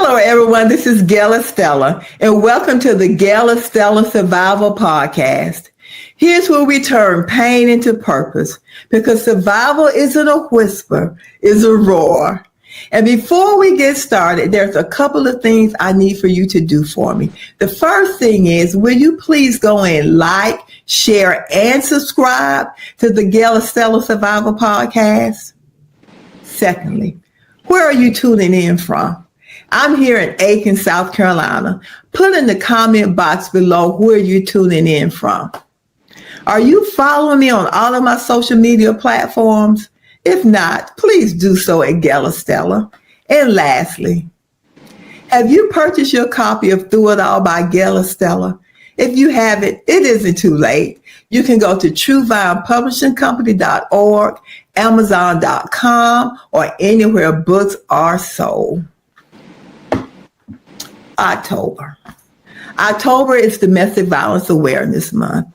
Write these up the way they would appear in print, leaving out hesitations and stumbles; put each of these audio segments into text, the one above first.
Hello, everyone. This is Gail Estella, and welcome to the Gail Estella Survival Podcast. Here's where we turn pain into purpose, because survival isn't a whisper, it's a roar. And before we get started, there's a couple of things I need for you to do for me. The first thing is, will you please go and like, share, and subscribe to the Gail Estella Survival Podcast? Secondly, where are you tuning in from? I'm here in Aiken, South Carolina. Put in the comment box below where you're tuning in from. Are you following me on all of my social media platforms? If not, please do so at Gail Estella. And lastly, have you purchased your copy of Through It All by Gail Estella? If you haven't, it isn't too late. You can go to truevinepublishingcompany.org, Amazon.com, or anywhere books are sold. October. October is Domestic Violence Awareness Month.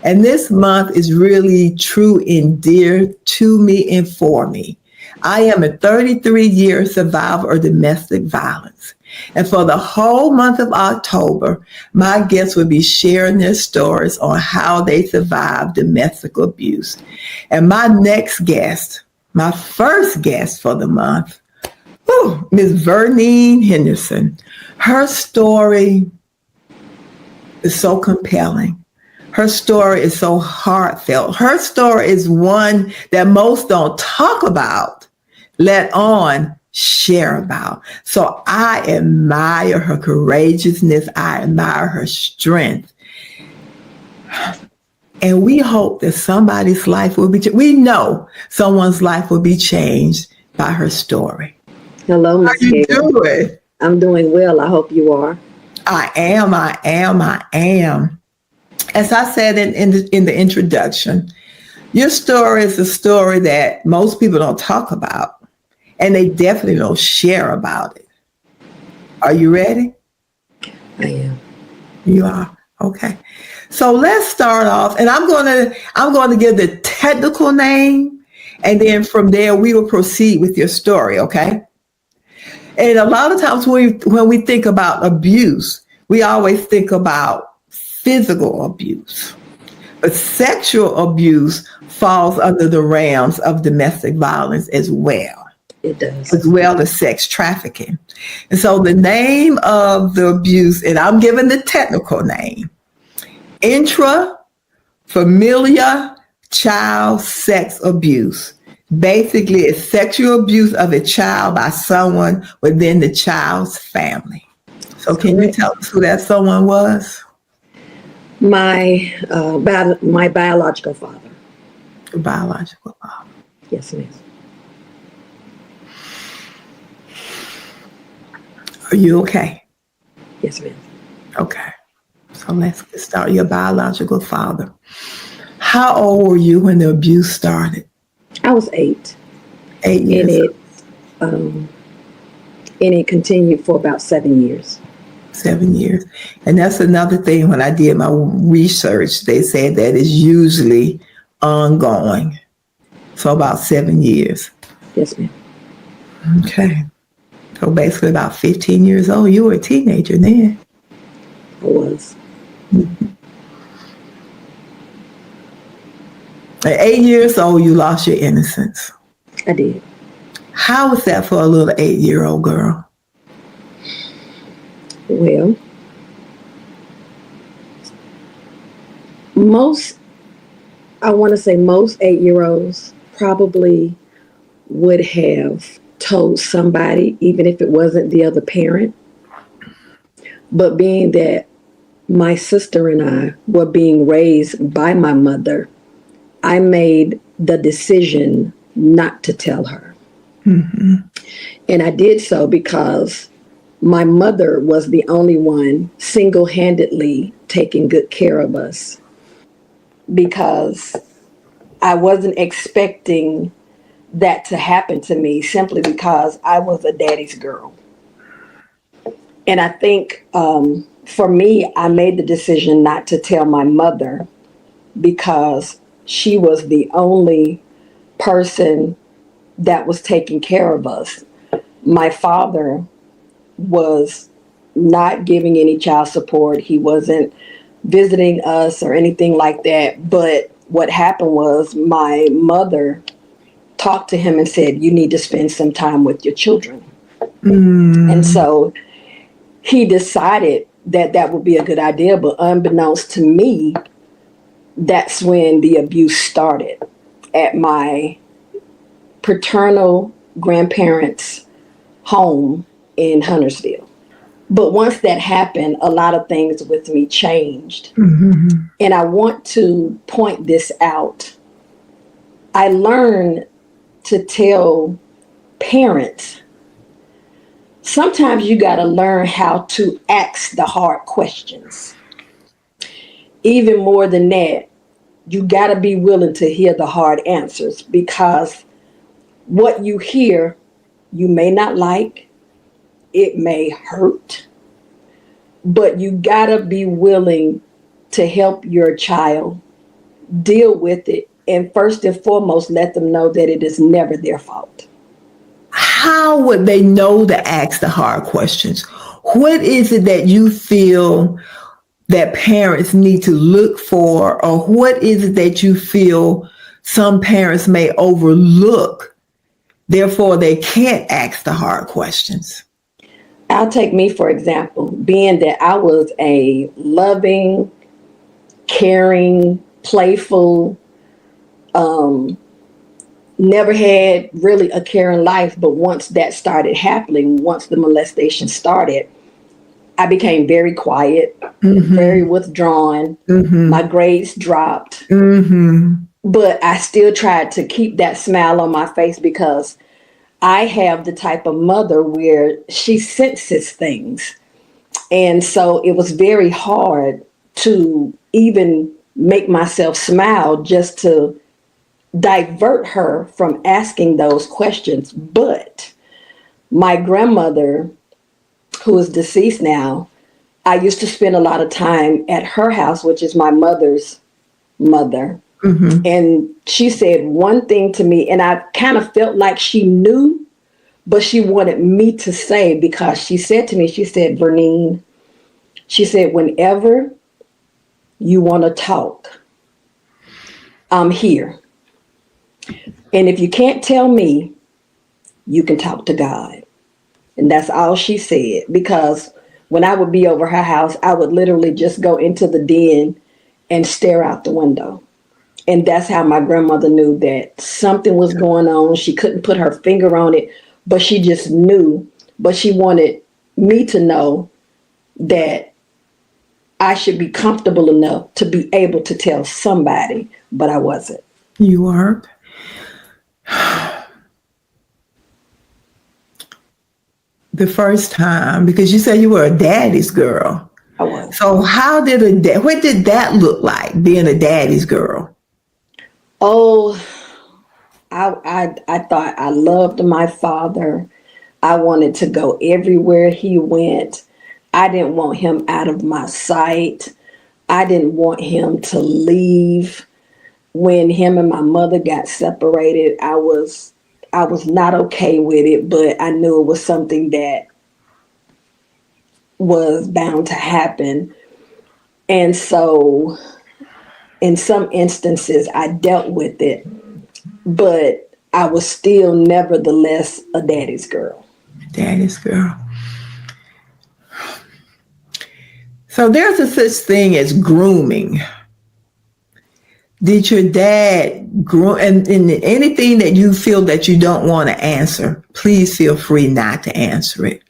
And this month is really true and dear to me and for me. I am a 33-year survivor of domestic violence. And for the whole month of October, my guests will be sharing their stories on how they survived domestic abuse. And my next guest, my first guest for the month, Ms. Vernine Henderson. Her story is so compelling. Her story is so heartfelt. Her story is one that most don't talk about, let alone share about. So I admire her courageousness. I admire her strength. And we hope that somebody's life will be changed. We know someone's life will be changed by her story. Hello, Ms. How you Gail. doing? I'm doing well. I hope you are. I am. As I said in the introduction, your story is a story that most people don't talk about, and they definitely don't share about it. Are you ready? I am. You are? Okay. So let's start off, and I'm going to give the technical name, and then from there we will proceed with your story, okay? And a lot of times when we think about abuse, we always think about physical abuse. But sexual abuse falls under the realms of domestic violence as well. It does. As well as sex trafficking. And so the name of the abuse, and I'm giving the technical name, intrafamiliar child sex abuse. Basically, it's sexual abuse of a child by someone within the child's family. So can you tell us who that someone was? My biological father. Your biological father. Yes, ma'am. Are you okay? Yes, ma'am. Okay. So let's get started. Your biological father. How old were you when the abuse started? I was 8. 8 years. And it continued for about 7 years. 7 years. And that's another thing. When I did my research, they said that it's usually ongoing. So about 7 years. Yes, ma'am. Okay. So basically about 15 years old. You were a teenager then. I was. Mm-hmm. At 8 years old, you lost your innocence. I did. How was that for a little 8-year-old girl? Well, most 8-year-olds probably would have told somebody, even if it wasn't the other parent. But being that my sister and I were being raised by my mother, I made the decision not to tell her. Mm-hmm. And I did so because my mother was the only one single-handedly taking good care of us, because I wasn't expecting that to happen to me simply because I was a daddy's girl. And I think for me, I made the decision not to tell my mother because she was the only person that was taking care of us. My father was not giving any child support. He wasn't visiting us or anything like that. But what happened was my mother talked to him and said, you need to spend some time with your children. And so he decided that that would be a good idea. But unbeknownst to me, that's when the abuse started at my paternal grandparents' home in Huntersville. But once that happened, a lot of things with me changed. And I want to point this out. I learned to tell parents, sometimes you got to learn how to ask the hard questions. Even more than that, you got to be willing to hear the hard answers, because what you hear, you may not like, it may hurt, but you got to be willing to help your child deal with it. And first and foremost, let them know that it is never their fault. How would they know to ask the hard questions? What is it that you feel that parents need to look for, or what is it that you feel some parents may overlook, therefore they can't ask the hard questions? I'll take me, for example, being that I was a loving, caring, playful, never had really a caring life. But once that started happening, once the molestation started, I became very quiet, very withdrawn. My grades dropped. But I still tried to keep that smile on my face, because I have the type of mother where she senses things. And so it was very hard to even make myself smile, just to divert her from asking those questions. But my grandmother, who is deceased now, I used to spend a lot of time at her house, which is my mother's mother. And she said one thing to me, and I kind of felt like she knew, but she wanted me to say, because she said to me, she said, Vernine, she said, whenever you want to talk, I'm here. And if you can't tell me, you can talk to God. And that's all she said, because when I would be over her house, I would literally just go into the den and stare out the window. And that's how my grandmother knew that something was going on. She couldn't put her finger on it, but she just knew. But she wanted me to know that I should be comfortable enough to be able to tell somebody, but I wasn't. You weren't? The first time, because you said you were a daddy's girl. I was. So what did that look like, being a daddy's girl? Oh, I thought I loved my father. I wanted to go everywhere he went. I didn't want him out of my sight. I didn't want him to leave. When him and my mother got separated, I was not okay with it, but I knew it was something that was bound to happen. And so in some instances, I dealt with it, but I was still nevertheless a daddy's girl. Daddy's girl. So there's a such thing as grooming. Did your dad groom, and anything that you feel that you don't want to answer, please feel free not to answer it.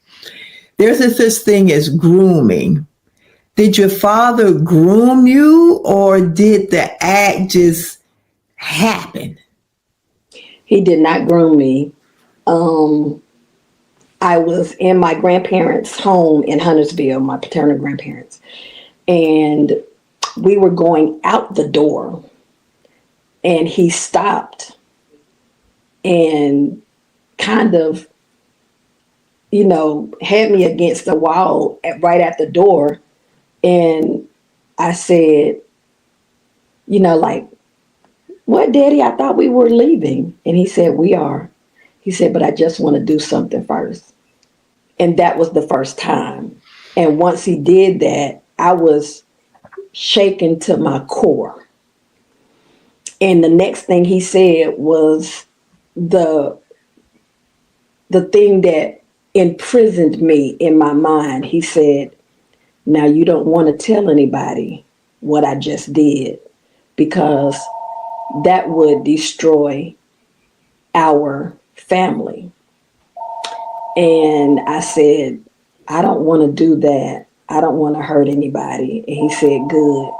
There's a such thing as grooming. Did your father groom you, or did the act just happen? He did not groom me. I was in my grandparents' home in Huntersville, my paternal grandparents, and we were going out the door, and he stopped and kind of, had me against the wall right at the door. And I said, like, what, Daddy? I thought we were leaving. And he said, we are. He said, but I just want to do something first. And that was the first time. And once he did that, I was shaken to my core. And the next thing he said was the thing that imprisoned me in my mind. He said, now you don't want to tell anybody what I just did, because that would destroy our family. And I said, I don't want to do that. I don't want to hurt anybody. And he said, good.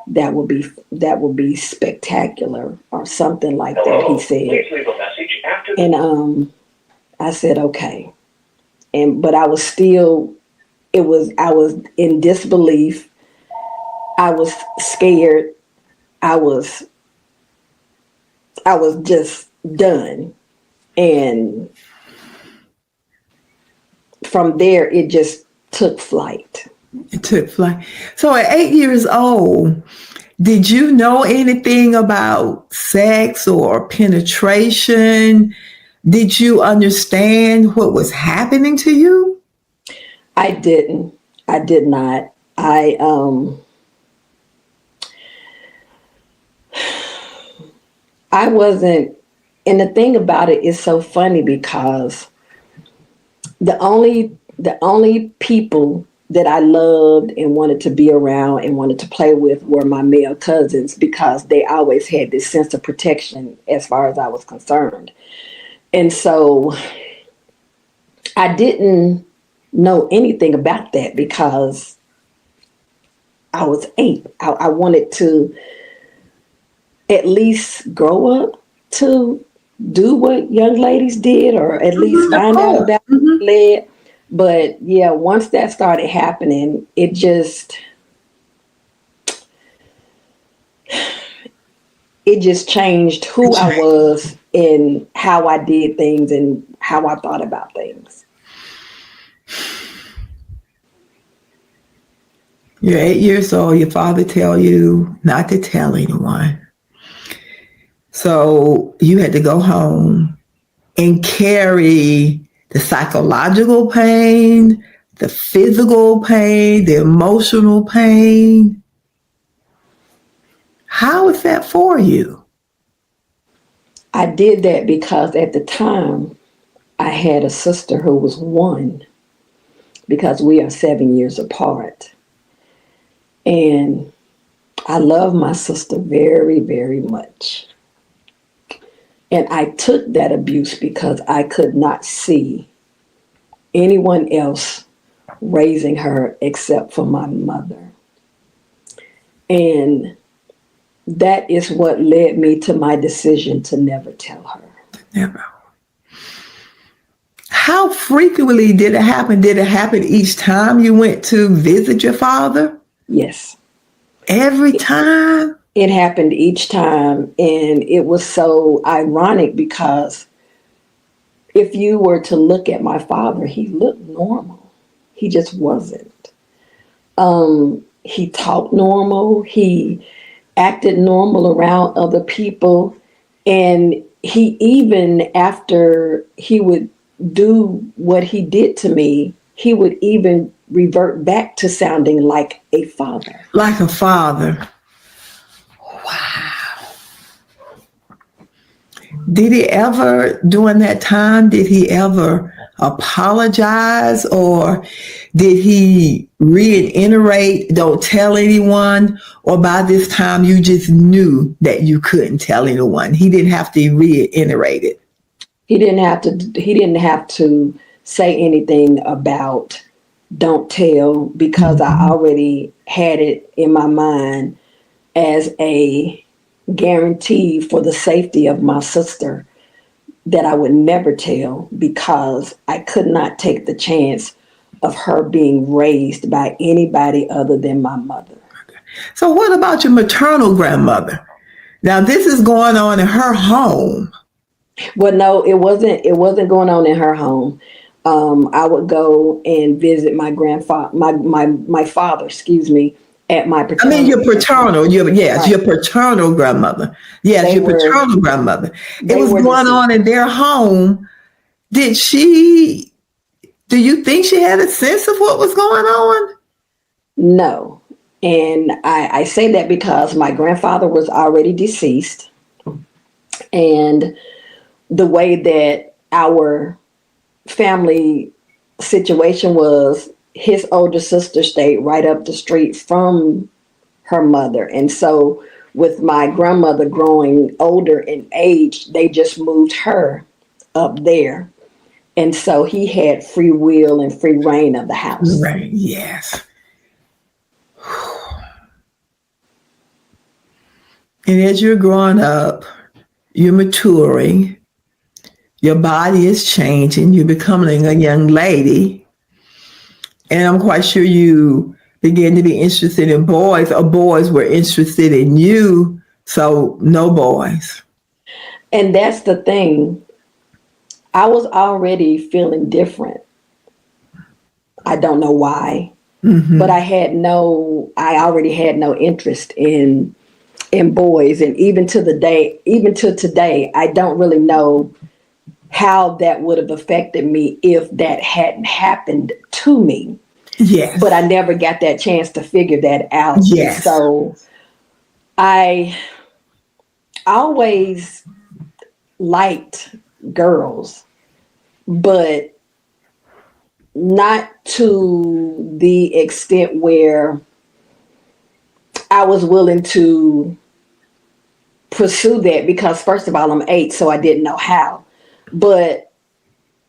That would be spectacular, or something like that, he said. Please leave a message after. And I said, okay. But I was still, I was in disbelief. I was scared. I was just done. And from there, it just took flight. It took flight. So at 8 years old, did you know anything about sex or penetration? Did you understand what was happening to you? I didn't. I did not. I wasn't, and the thing about it is so funny, because the only people that I loved and wanted to be around and wanted to play with were my male cousins, because they always had this sense of protection as far as I was concerned. And so I didn't know anything about that, because I was 8. I wanted to at least grow up to do what young ladies did, or at least find out about it. But yeah, once that started happening, it just changed who I was and how I did things and how I thought about things. You're 8 years old. Your father tell you not to tell anyone. So you had to go home and carry the psychological pain, the physical pain, the emotional pain. How is that for you? I did that because at the time I had a sister who was 1, because we are 7 years apart. And I love my sister very, very much. And I took that abuse because I could not see anyone else raising her except for my mother. And that is what led me to my decision to never tell her. Never. How frequently did it happen? Did it happen each time you went to visit your father? Yes. Every time? It happened each time, and it was so ironic, because if you were to look at my father, he looked normal. He just wasn't. He talked normal. He acted normal around other people. And he, even after he would do what he did to me, he would even revert back to sounding like a father. Like a father. Wow. Did he ever, during that time, did he ever apologize, or did he reiterate, don't tell anyone, or by this time you just knew that you couldn't tell anyone? He didn't have to reiterate it. He didn't have to say anything about don't tell, because I already had it in my mind as a guarantee for the safety of my sister that I would never tell, because I could not take the chance of her being raised by anybody other than my mother. So what about your maternal grandmother? Now this is going on in her home. Well, no, it wasn't going on in her home. I would go and visit my grandfather, my father, at my paternal. I mean, your paternal, your paternal grandmother. Yes, your paternal grandmother. It was going on in their home. Did she Do you think she had a sense of what was going on? No. And I say that because my grandfather was already deceased. And the way that our family situation was, his older sister stayed right up the street from her mother. And so with my grandmother growing older in age, they just moved her up there. And so he had free will and free reign of the house. Right. Yes. And as you're growing up, you're maturing, your body is changing, you're becoming a young lady. And I'm quite sure you began to be interested in boys, or boys were interested in you. So no boys. And that's the thing. I was already feeling different. I don't know why, but I already had no interest in boys. And even to today, I don't really know how that would have affected me if that hadn't happened to me. Yes. But I never got that chance to figure that out. Yes. So I always liked girls, but not to the extent where I was willing to pursue that, because first of all, I'm 8, so I didn't know how. But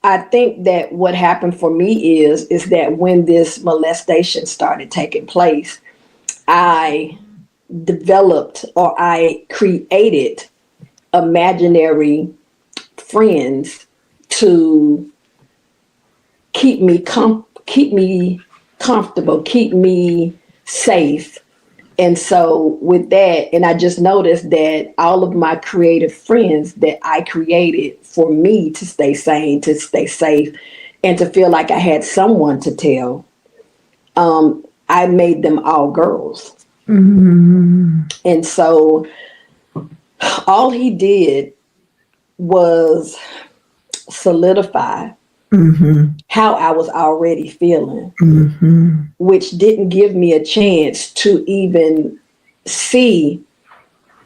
I think that what happened for me is that when this molestation started taking place, I developed, or I created, imaginary friends to keep me comfortable, keep me safe. And so with that, and I just noticed that all of my creative friends that I created for me to stay sane, to stay safe, and to feel like I had someone to tell, I made them all girls. Mm-hmm. And so all he did was solidify how I was already feeling, which didn't give me a chance to even see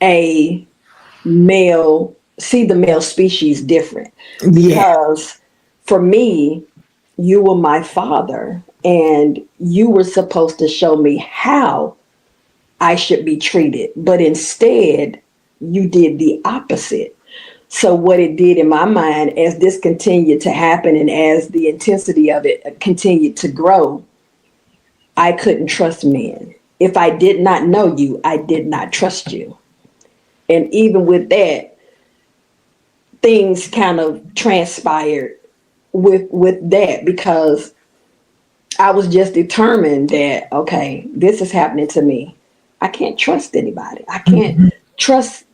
the male species different. Yeah. Because for me, you were my father, and you were supposed to show me how I should be treated. But instead, you did the opposite. So what it did in my mind, as this continued to happen and as the intensity of it continued to grow, I couldn't trust men. If I did not know you, I did not trust you. And even with that, things kind of transpired with that, because I was just determined that, okay, this is happening to me. I can't trust anybody. I can't trust.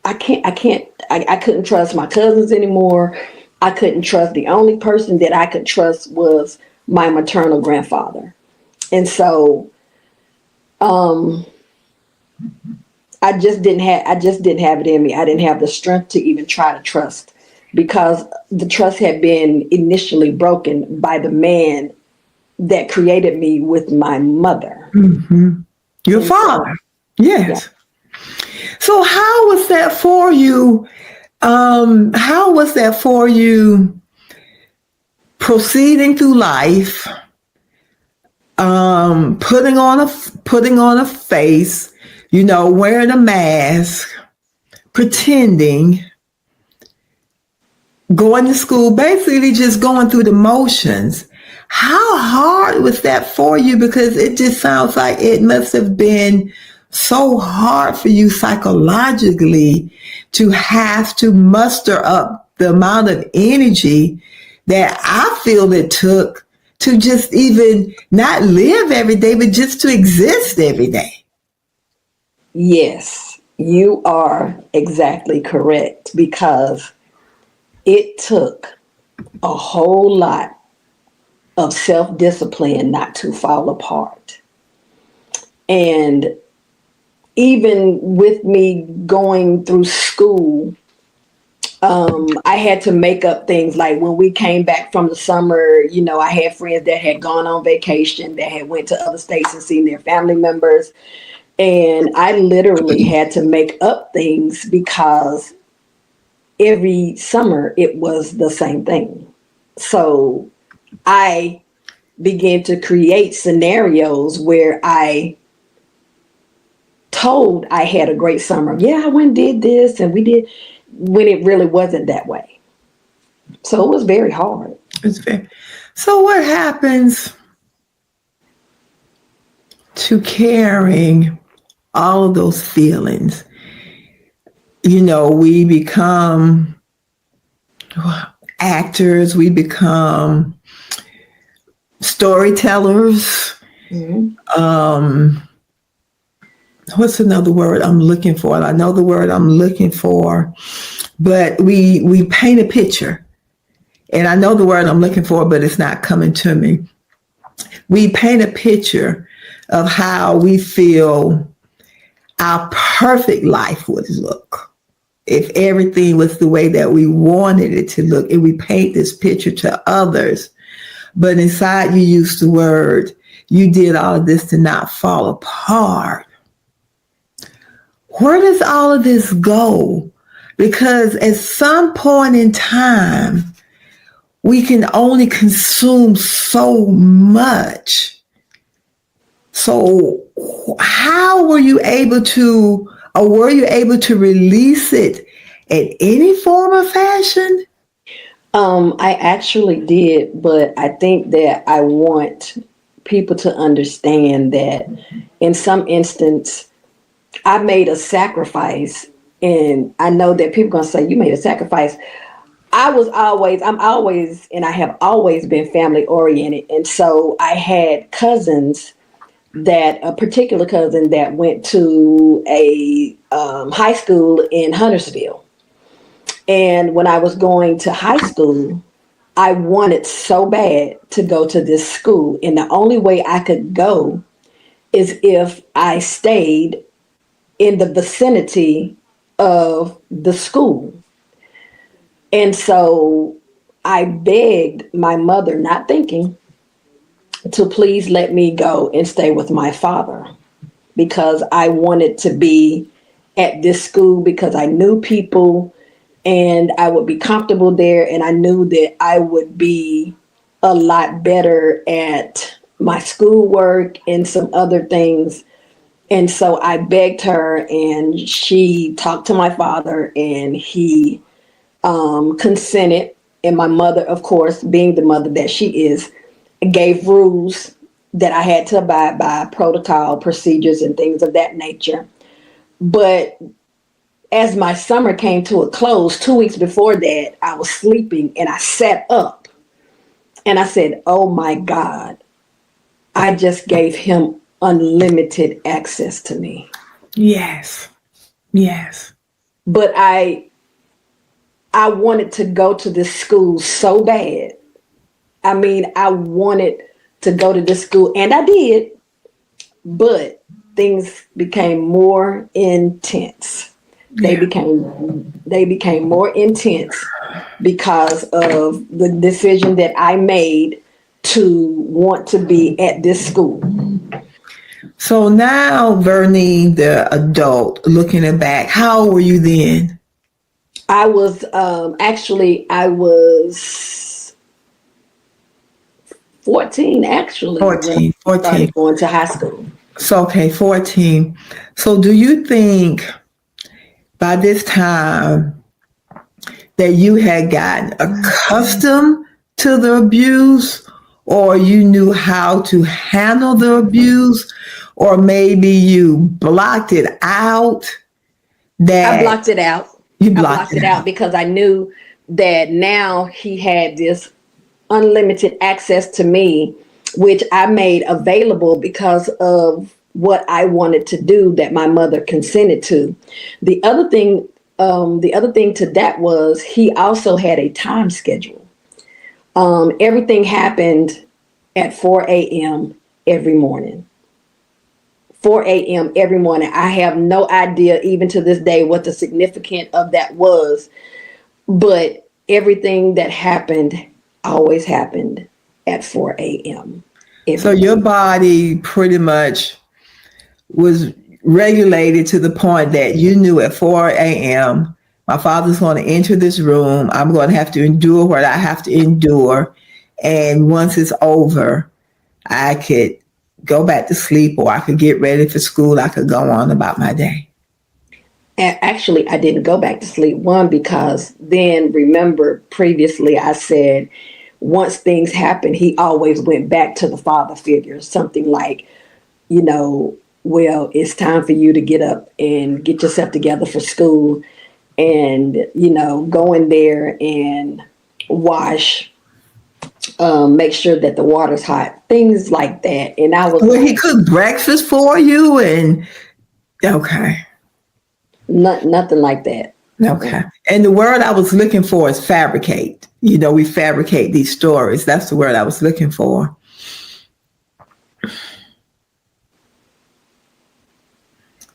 I couldn't trust my cousins anymore. I couldn't trust. The only person that I could trust was my maternal grandfather. And so I just didn't have it in me. I didn't have the strength to even try to trust, because the trust had been initially broken by the man that created me with my mother. Your father. Yes. Yeah. So how was that for you? How was that for you proceeding through life, putting on a face, wearing a mask, pretending, going to school, basically just going through the motions? How hard was that for you? Because it just sounds like it must have been so hard for you psychologically to have to muster up the amount of energy that I feel it took to just even not live every day, but just to exist every day. Yes, you are exactly correct, because it took a whole lot of self-discipline not to fall apart. And even with me going through school, I had to make up things like when we came back from the summer, I had friends that had gone on vacation, that had went to other states and seen their family members. And I literally had to make up things because every summer it was the same thing. So I began to create scenarios where I told I had a great summer. Yeah, I went and did this and we did, when it really wasn't that way. So it was very hard. It's very, so what happens to carrying all of those feelings? We become actors, we become storytellers. Mm-hmm. What's another word I'm looking for? I know the word I'm looking for, but we paint a picture. And I know the word I'm looking for, but it's not coming to me. We paint a picture of how we feel our perfect life would look if everything was the way that we wanted it to look. And we paint this picture to others. But inside you use the word, you did all of this to not fall apart. Where does all of this go? Because at some point in time, we can only consume so much. So how were you able to, or were you able to release it in any form or fashion? I actually did, but I think that I want people to understand that in some instance, I made a sacrifice. And I know that people are going to say, you made a sacrifice. I'm always, and I have always been family oriented. And so I had cousins, that a particular cousin that went to a high school in Huntersville. And when I was going to high school, I wanted so bad to go to this school. And the only way I could go is if I stayed in the vicinity of the school. And so I begged my mother, not thinking, to please let me go and stay with my father, because I wanted to be at this school because I knew people and I would be comfortable there. And I knew that I would be a lot better at my schoolwork and some other things. And so I begged her, and she talked to my father, and he consented. And my mother, of course, being the mother that she is, gave rules that I had to abide by, protocol, procedures, and things of that nature. But as my summer came to a close, 2 weeks before that, I was sleeping and I sat up and I said, oh my God, I just gave him unlimited access to me. Yes. Yes. But I wanted to go to this school so bad. I mean, I wanted to go to this school, and I did, but things became more intense. They became more intense because of the decision that I made to want to be at this school. So now, Vernine, the adult, looking back, how old were you then? I was I was 14, actually. 14. Started going to high school. So, okay, 14. So do you think by this time that you had gotten accustomed to the abuse, or you knew how to handle the abuse, or maybe you blocked it out? I blocked it out. You blocked it out because I knew that now he had this unlimited access to me, which I made available because of what I wanted to do that my mother consented to. The other thing to that was he also had a time schedule. Everything happened at 4 a.m. every morning. 4 a.m. every morning. I have no idea, even to this day, what the significance of that was. But everything that happened always happened at 4 a.m. So your body pretty much was regulated to the point that you knew at 4 a.m. my father's going to enter this room. I'm going to have to endure what I have to endure. And once it's over, I could go back to sleep, or I could get ready for school. I could go on about my day. And actually, I didn't go back to sleep. One, because then remember previously I said once things happened, he always went back to the father figure, something like, well, it's time for you to get up and get yourself together for school and, go in there and wash, make sure that the water's hot, things like that. And I was Well, he cooked breakfast for you and okay. Nothing like that. Okay. And the word I was looking for is fabricate. We fabricate these stories. That's the word I was looking for.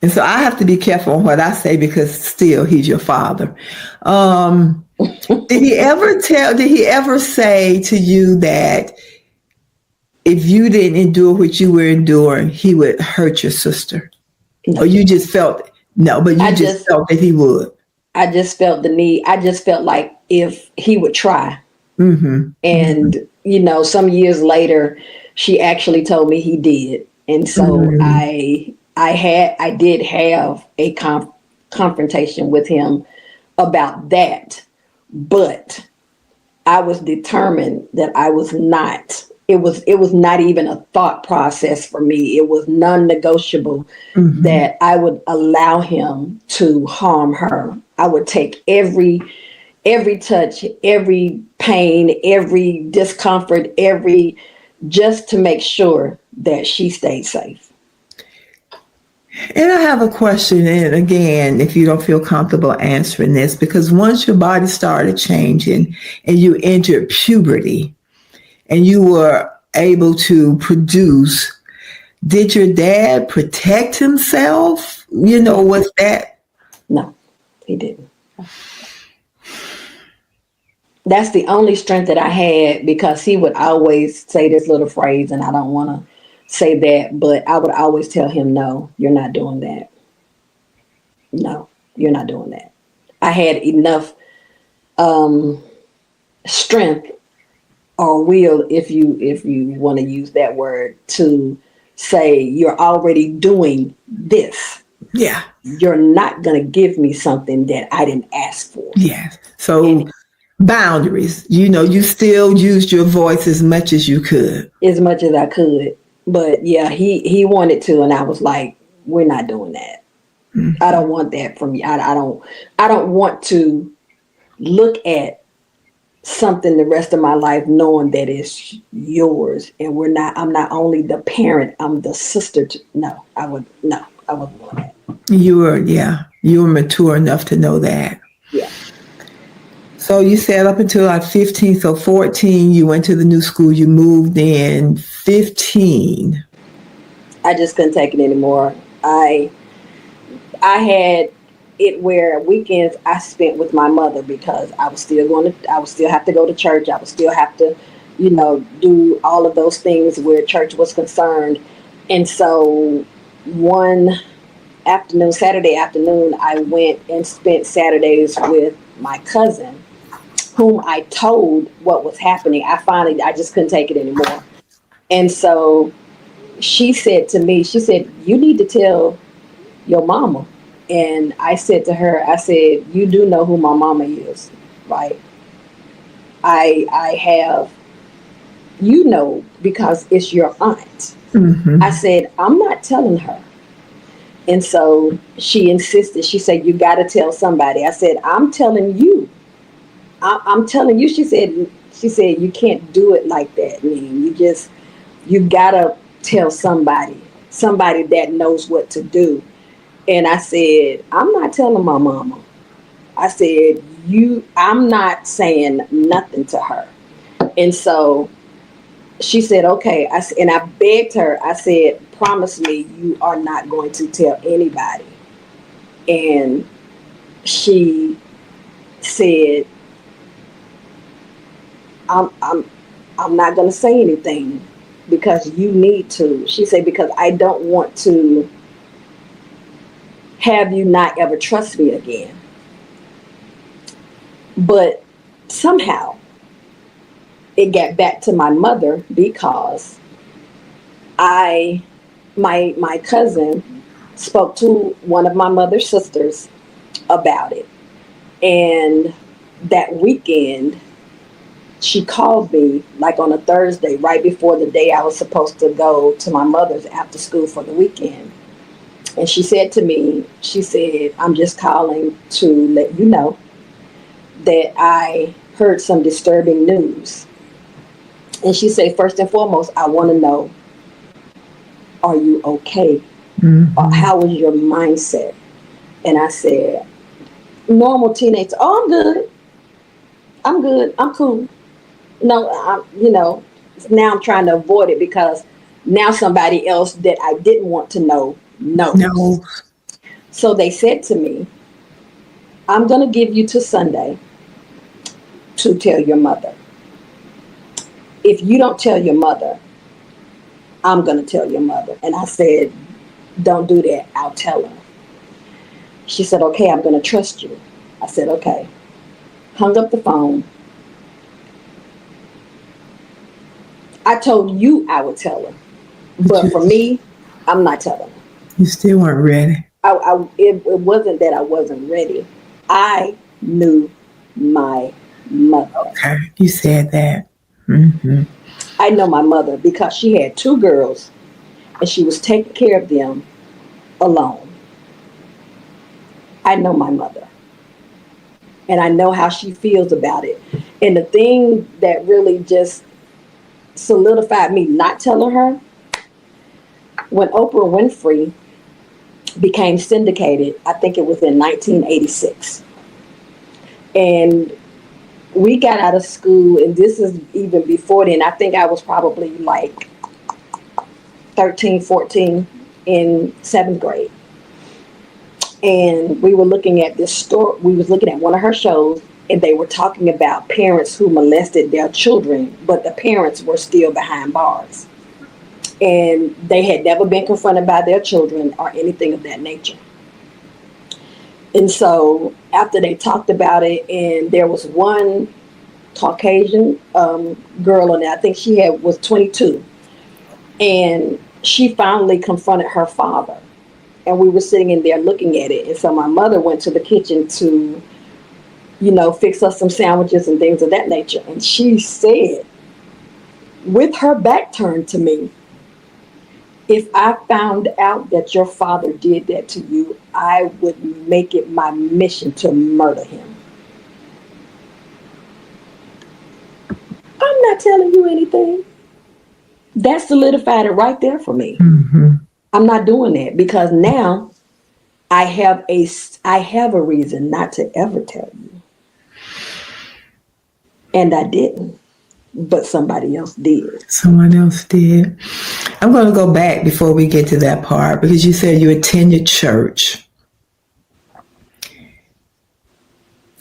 And so I have to be careful on what I say because still he's your father. Did he ever say to you that if you didn't endure what you were enduring, he would hurt your sister? No. Or you just felt, but you just felt that he would? I just felt the need. I just felt like if he would try. Mm-hmm. And, some years later, she actually told me he did. And so I did have a confrontation with him about that. But I was determined that I was not. It was not even a thought process for me. It was non-negotiable that I would allow him to harm her. I would take every touch, every pain, every discomfort, just to make sure that she stayed safe. And I have a question, and again, if you don't feel comfortable answering this, because once your body started changing and you entered puberty and you were able to produce, did your dad protect himself? Was that? No, he didn't. That's the only strength that I had, because he would always say this little phrase, and I don't want to say that, but I would always tell him, no, you're not doing that. No, you're not doing that. I had enough strength or will, if you want to use that word, to say you're already doing this. Yeah. You're not going to give me something that I didn't ask for. Yeah. So boundaries, you still used your voice as much as you could. As much as I could. But yeah, he wanted to, and I was like, we're not doing that. Mm-hmm. I don't want that from you. I don't want to look at something the rest of my life knowing that it's yours, and I'm not only the parent, I'm the sister I wasn't doing that. You were mature enough to know that. Yeah. So you said up until like 15, so 14, you went to the new school, you moved in 15. I just couldn't take it anymore. I had it where weekends I spent with my mother, because I would still have to go to church. I would still have to, do all of those things where church was concerned. And so one afternoon, Saturday afternoon, I went and spent Saturdays with my cousin, whom I told what was happening. I just couldn't take it anymore. And so she said to me, you need to tell your mama. And I said to her, you do know who my mama is, right? I have, because it's your aunt. Mm-hmm. I said, I'm not telling her. And so she insisted. She said, you got to tell somebody. I said, I'm telling you. I'm telling you. She said, you can't do it like that, man. You got to tell somebody that knows what to do. And I said, I'm not telling my mama. I said, I'm not saying nothing to her. And so she said, okay. And I begged her, I said, promise me you are not going to tell anybody. And she said, I'm not going to say anything because you need to. She said, because I don't want to have you not ever trust me again. But somehow it got back to my mother because I my cousin spoke to one of my mother's sisters about it. And that weekend she called me like on a Thursday, right before the day I was supposed to go to my mother's after school for the weekend. And she said to me, she said, I'm just calling to let you know that I heard some disturbing news. And she said, first and foremost, I want to know, are you okay? How was your mindset? And I said, normal teenager, oh, I'm good. I'm good. I'm cool. No, now I'm trying to avoid it because now somebody else that I didn't want to know knows. No. So they said to me, I'm going to give you to Sunday to tell your mother. If you don't tell your mother, I'm going to tell your mother. And I said, don't do that. I'll tell her. She said, okay, I'm going to trust you. I said, okay. Hung up the phone. I told you I would tell her. But for me, I'm not telling her. You still weren't ready. It wasn't that I wasn't ready. I knew my mother. Okay, you said that. Mm-hmm. I know my mother because she had two girls and she was taking care of them alone. I know my mother. And I know how she feels about it. And the thing that really just solidified me not telling her, when Oprah Winfrey became syndicated, I think it was in 1986. And we got out of school, and this is even before then. I think I was probably like 13, 14 in seventh grade. And we were looking at this story. We was looking at one of her shows, and they were talking about parents who molested their children, but the parents were still behind bars. And they had never been confronted by their children or anything of that nature. And so after they talked about it, and there was one Caucasian girl, and I think she was 22, and she finally confronted her father. And we were sitting in there looking at it. And so my mother went to the kitchen to, fix us some sandwiches and things of that nature. And she said, with her back turned to me, if I found out that your father did that to you, I would make it my mission to murder him. I'm not telling you anything. That solidified it right there for me. Mm-hmm. I'm not doing that because now I have a reason not to ever tell you. And I didn't, but somebody else did. Someone else did. I'm going to go back before we get to that part because you said you attended church.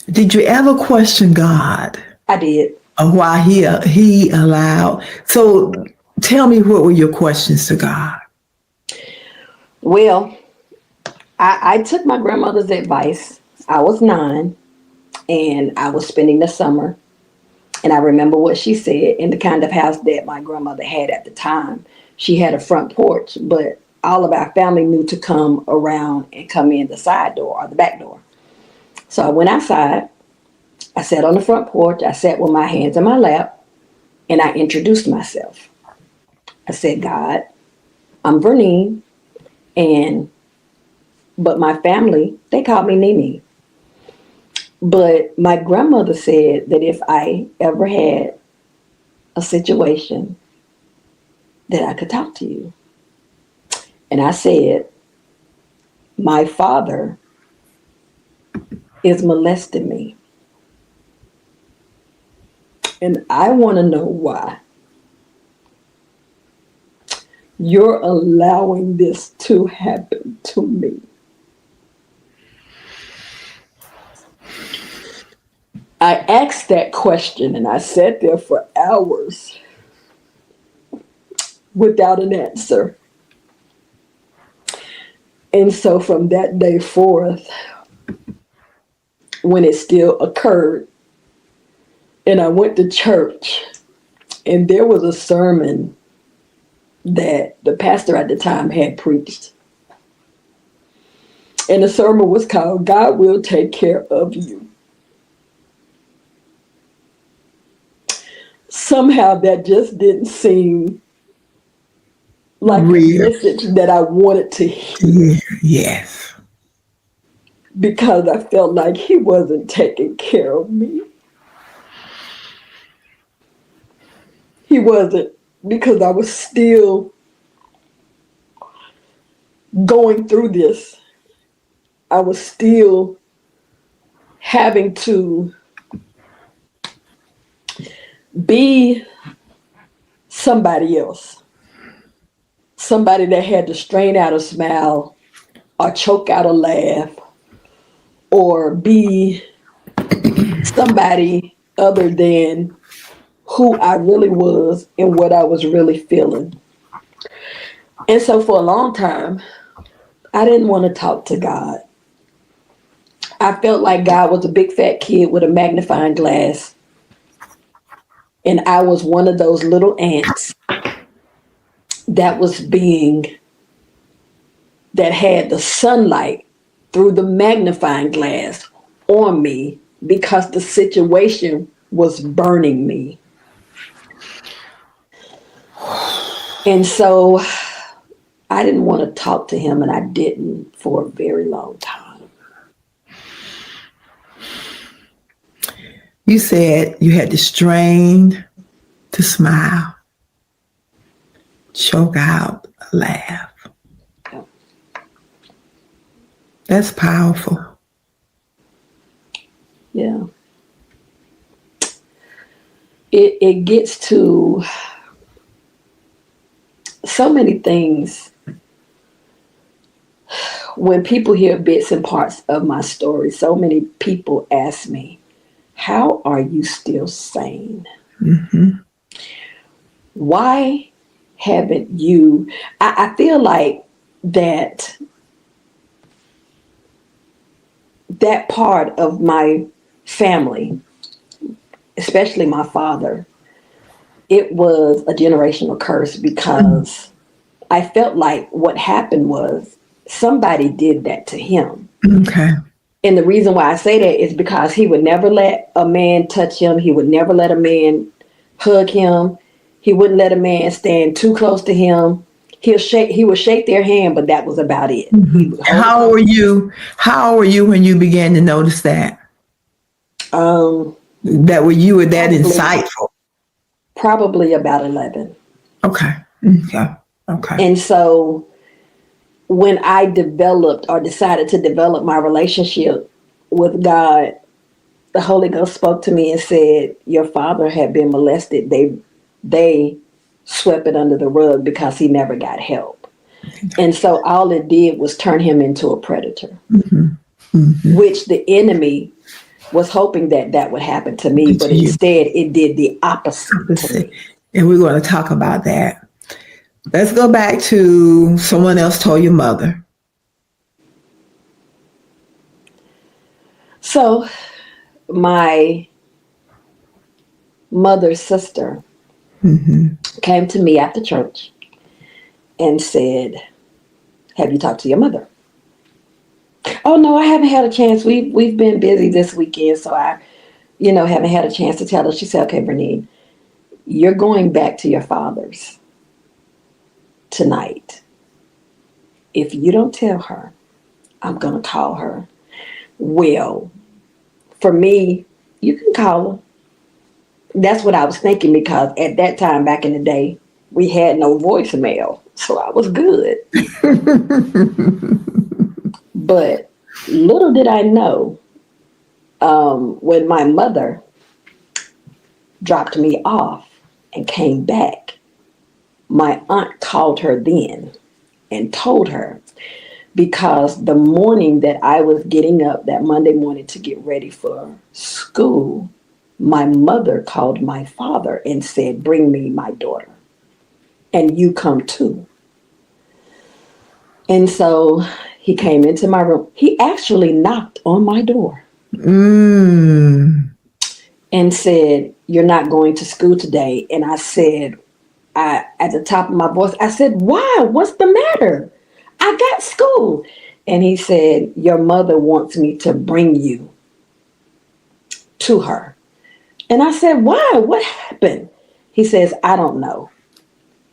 Did you ever question God? I did. Or why he allowed? So tell me, what were your questions to God? Well, I took my grandmother's advice. I was 9 and I was spending the summer. And I remember what she said in the kind of house that my grandmother had at the time. She had a front porch, but all of our family knew to come around and come in the side door or the back door. So I went outside. I sat on the front porch. I sat with my hands in my lap and I introduced myself. I said, God, I'm Vernine, but my family, they called me Nene. But my grandmother said that if I ever had a situation that I could talk to you. And I said, my father is molesting me. And I want to know why you're allowing this to happen to me. I asked that question and I sat there for hours without an answer. And so from that day forth, when it still occurred, and I went to church, and there was a sermon that the pastor at the time had preached. And the sermon was called, God Will Take Care of You. Somehow that just didn't seem like Real. a message that I wanted to hear. Yes. Because I felt like he wasn't taking care of me. He wasn't, because I was still going through this. I was still having to be somebody else. Somebody that had to strain out a smile or choke out a laugh or be somebody other than who I really was and what I was really feeling. And so for a long time, I didn't want to talk to God. I felt like God was a big fat kid with a magnifying glass. And I was one of those little ants that that had the sunlight through the magnifying glass on me because the situation was burning me. And so I didn't want to talk to him, and I didn't for a very long time. You said you had to strain to smile, choke out a laugh. That's powerful. Yeah. It gets to so many things. When people hear bits and parts of my story, so many people ask me, how are you still sane? Mm-hmm. Why haven't you? I feel like that part of my family, especially my father, it was a generational curse because I felt like what happened was somebody did that to him. Okay. And the reason why I say that is because he would never let a man touch him. He would never let a man hug him. He wouldn't let a man stand too close to him. He would shake their hand, but that was about it. Mm-hmm. How were you? How were you when you began to notice that? That you were that insightful. Probably about 11. Okay. Okay. Okay. And so when I developed or decided to develop my relationship with God, the Holy Ghost spoke to me and said, your father had been molested. They swept it under the rug because he never got help. And so all it did was turn him into a predator, which the enemy was hoping that would happen to me, but instead it did the opposite to me. And we're going to talk about that. Let's go back to someone else told your mother. So my mother's sister came to me after church and said, have you talked to your mother? Oh, no, I haven't had a chance. We've been busy this weekend, so I, haven't had a chance to tell her. She said, okay, Vernine, you're going back to your father's tonight. If you don't tell her, I'm going to call her. Well, for me, you can call her. That's what I was thinking, because at that time back in the day, we had no voicemail, so I was good. But little did I know, when my mother dropped me off and came back, my aunt called her then and told her because the morning that I was getting up that Monday morning to get ready for school, my mother called my father and said, "Bring me my daughter, and you come too." And so he came into my room. He actually knocked on my door and said, "You're not going to school today." And I said, at the top of my voice, I said, "Why? What's the matter? I got school." And he said, "Your mother wants me to bring you to her." And I said, "Why? What happened?" He says, "I don't know,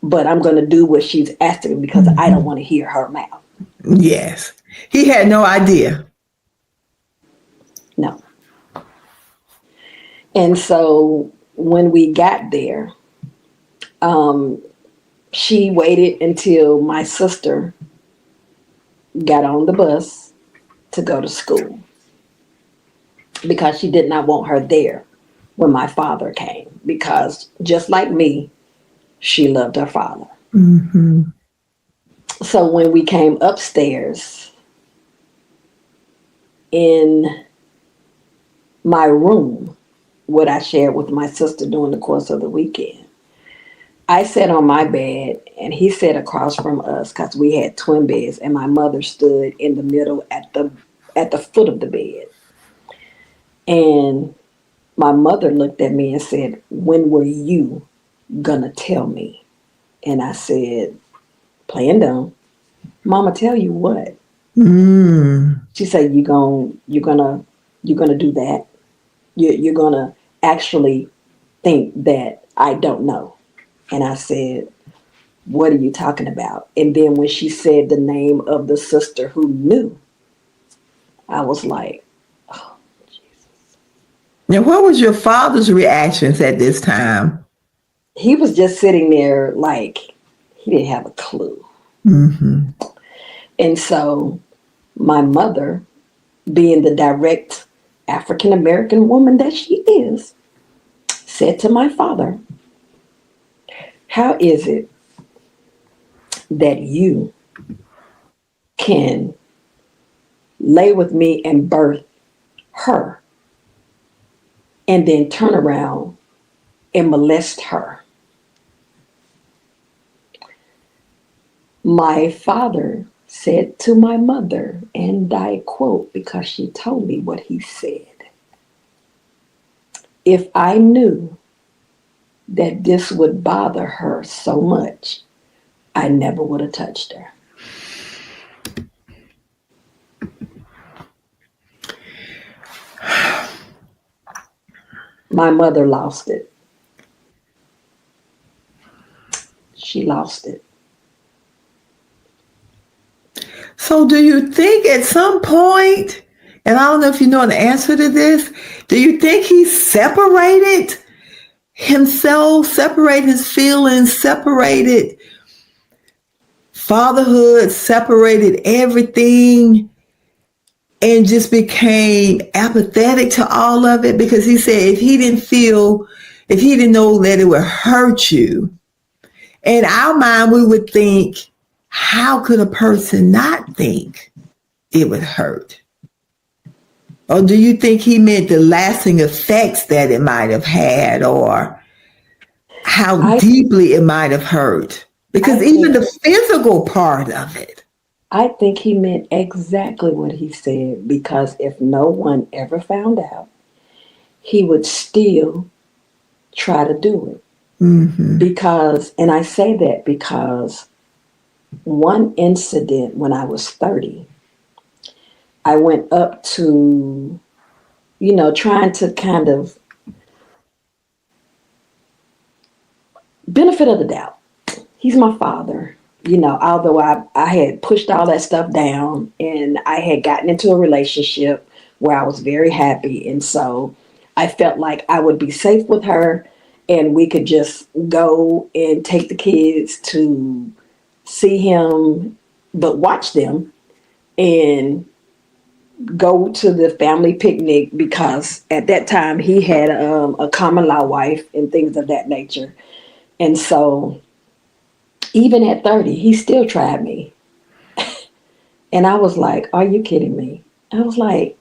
but I'm going to do what she's asking me because I don't want to hear her mouth." Yes. He had no idea. No. And so when we got there, she waited until my sister got on the bus to go to school because she did not want her there when my father came, because just like me, she loved her father. So when we came upstairs in my room, what I shared with my sister during the course of the weekend, I sat on my bed and he sat across from us because we had twin beds, and my mother stood in the middle at the foot of the bed. And my mother looked at me and said, "When were you gonna tell me?" And I said, "Playing dumb." "Mama, tell you what?" She said, you're gonna do that? You're gonna actually think that I don't know?" And I said, "What are you talking about?" And then when she said the name of the sister who knew, I was like, oh. Now, what was your father's reactions at this time? He was just sitting there like he didn't have a clue. And so my mother, being the direct African American woman that she is, said to my father, "How is it that you can lay with me and birth her and then turn around and molest her?" My father said to my mother, and I quote because she told me what he said, "If I knew that this would bother her so much, I never would have touched her." My mother lost it. She lost it. So do you think at some point, and I don't know if you know the answer to this, do you think he separated himself, separated his feelings, separated fatherhood, separated everything, and just became apathetic to all of it? Because he said if he didn't know that it would hurt you, in our mind we would think, how could a person not think it would hurt? Or do you think he meant the lasting effects that it might have had, or how deeply it might have hurt? Because even the physical part of it. I think he meant exactly what he said, because if no one ever found out, he would still try to do it. Because, and I say that because one incident when I was 30, I went up to, trying to kind of benefit of the doubt. He's my father. Although I had pushed all that stuff down and I had gotten into a relationship where I was very happy. And so I felt like I would be safe with her and we could just go and take the kids to see him, but watch them, and go to the family picnic, because at that time he had a common law wife and things of that nature. And so even at 30, he still tried me. And I was like, are you kidding me? I was like,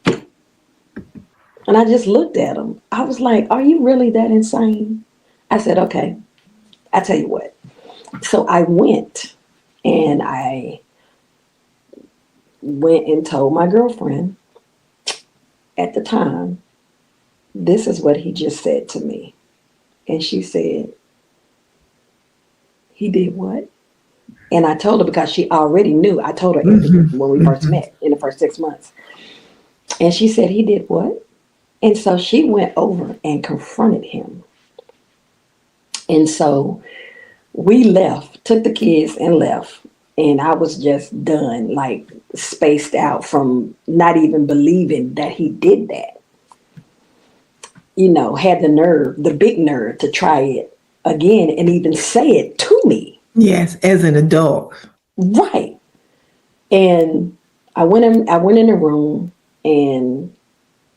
and I just looked at him. I was like, are you really that insane? I said, okay, I tell you what. So I went and told my girlfriend at the time, this is what he just said to me. And she said, he did what? And I told her because she already knew. I told her everything when we first met in the first 6 months. And she said, he did what? And so she went over and confronted him. And so we left, took the kids and left. And I was just done, like spaced out from not even believing that he did that. You know, had the nerve, the big nerve to try it again and even say it to me. Yes, as an adult. Right. And I went in the room and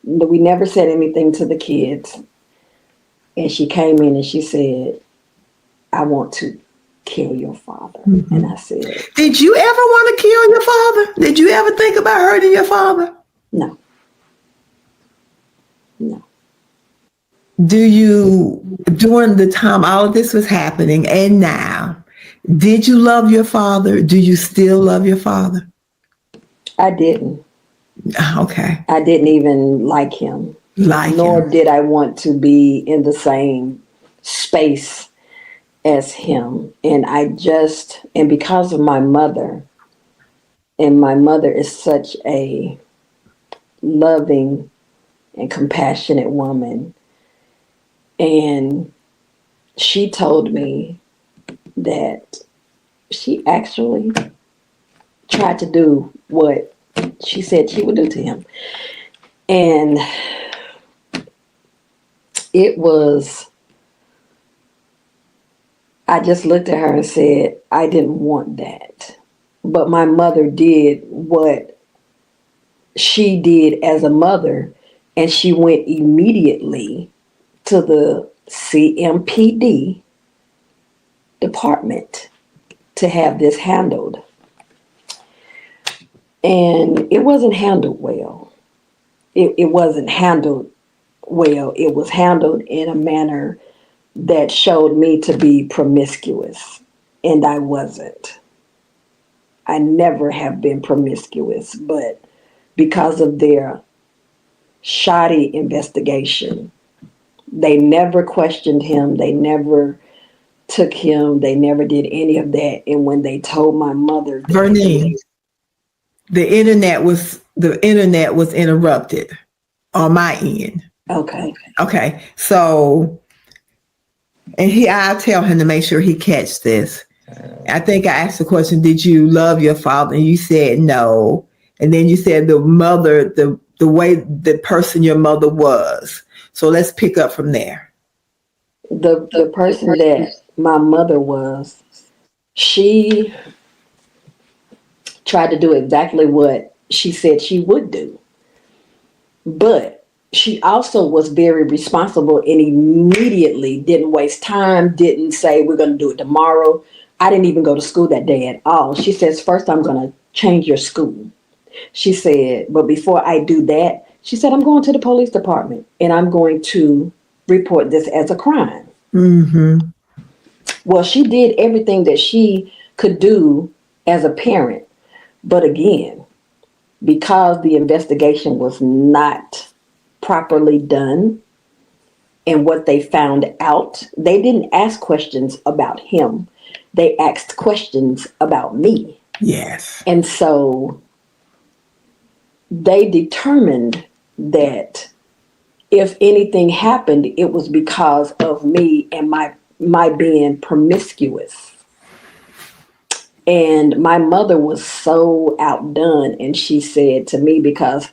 we never said anything to the kids. And she came in and she said, I want to kill your father. And I said, did you ever want to kill your father? Did you ever think about hurting your father? No. Do you, during the time all of this was happening and now, did you love your father? Do you still love your father? I didn't. Okay. I didn't even like him. Nor did I want to be in the same space as him. And because of my mother, and my mother is such a loving and compassionate woman. And she told me that she actually tried to do what she said she would do to him. And I just looked at her and said, I didn't want that. But my mother did what she did as a mother, and she went immediately to the CMPD department to have this handled. And it wasn't handled well. It wasn't handled well. It was handled in a manner that showed me to be promiscuous, and I wasn't. I never have been promiscuous, but because of their shoddy investigation, they never questioned him. They never took him. They never did any of that. And when they told my mother, Vernine, the internet was interrupted on my end. Okay. So, and I'll tell him to make sure he catch this. I think I asked the question, did you love your father? And you said no. And then you said the mother, the way the person your mother was. So let's pick up from there. The person that my mother was, she tried to do exactly what she said she would do. But she also was very responsible and immediately didn't waste time, didn't say we're going to do it tomorrow. I didn't even go to school that day at all. She says, first I'm going to change your school. She said, but before I do that, she said, I'm going to the police department and I'm going to report this as a crime. Well, she did everything that she could do as a parent. But again, because the investigation was not properly done and what they found out, they didn't ask questions about him. They asked questions about me. Yes. And so they determined that if anything happened, it was because of me and my being promiscuous. And my mother was so outdone, and she said to me, because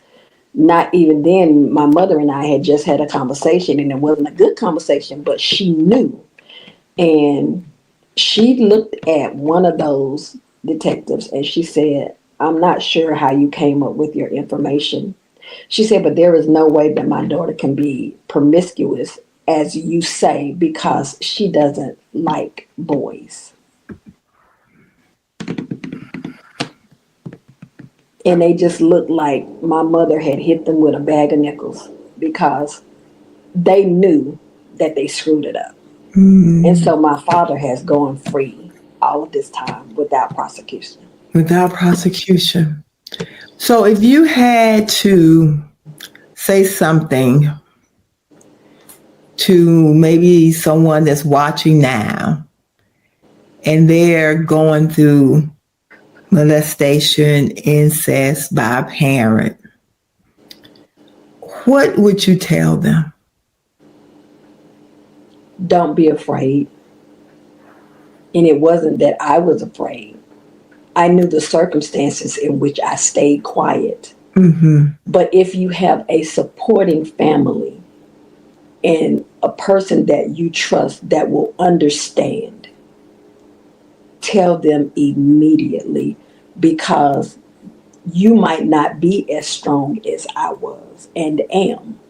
not even then, my mother and I had just had a conversation, and it wasn't a good conversation, but she knew. And she looked at one of those detectives and she said, I'm not sure how you came up with your information. She said, but there is no way that my daughter can be promiscuous, as you say, because she doesn't like boys. And they just looked like my mother had hit them with a bag of nickels because they knew that they screwed it up. And so my father has gone free all of this time without prosecution. Without prosecution. So if you had to say something to maybe someone that's watching now and they're going through molestation, incest by a parent, what would you tell them? Don't be afraid. And it wasn't that I was afraid. I knew the circumstances in which I stayed quiet. But if you have a supporting family and a person that you trust that will understand, tell them immediately, because you might not be as strong as I was and am.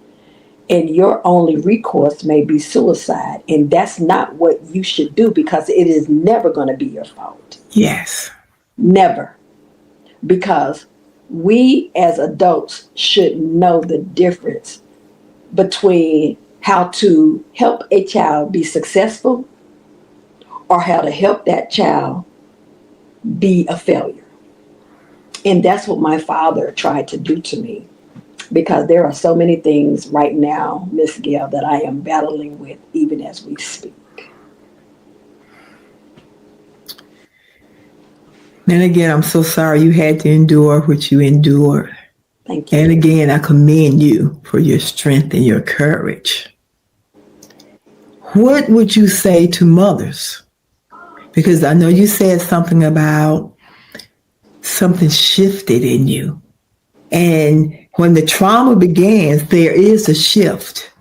And your only recourse may be suicide. And that's not what you should do, because it is never going to be your fault. Yes. Never. Because we as adults should know the difference between how to help a child be successful or how to help that child be a failure. And that's what my father tried to do to me, because there are so many things right now, Miss Gail, that I am battling with even as we speak. And again, I'm so sorry you had to endure what you endured. Thank you. And again, I commend you for your strength and your courage. What would you say to mothers? Because I know you said something about something shifted in you. And when the trauma begins, there is a shift.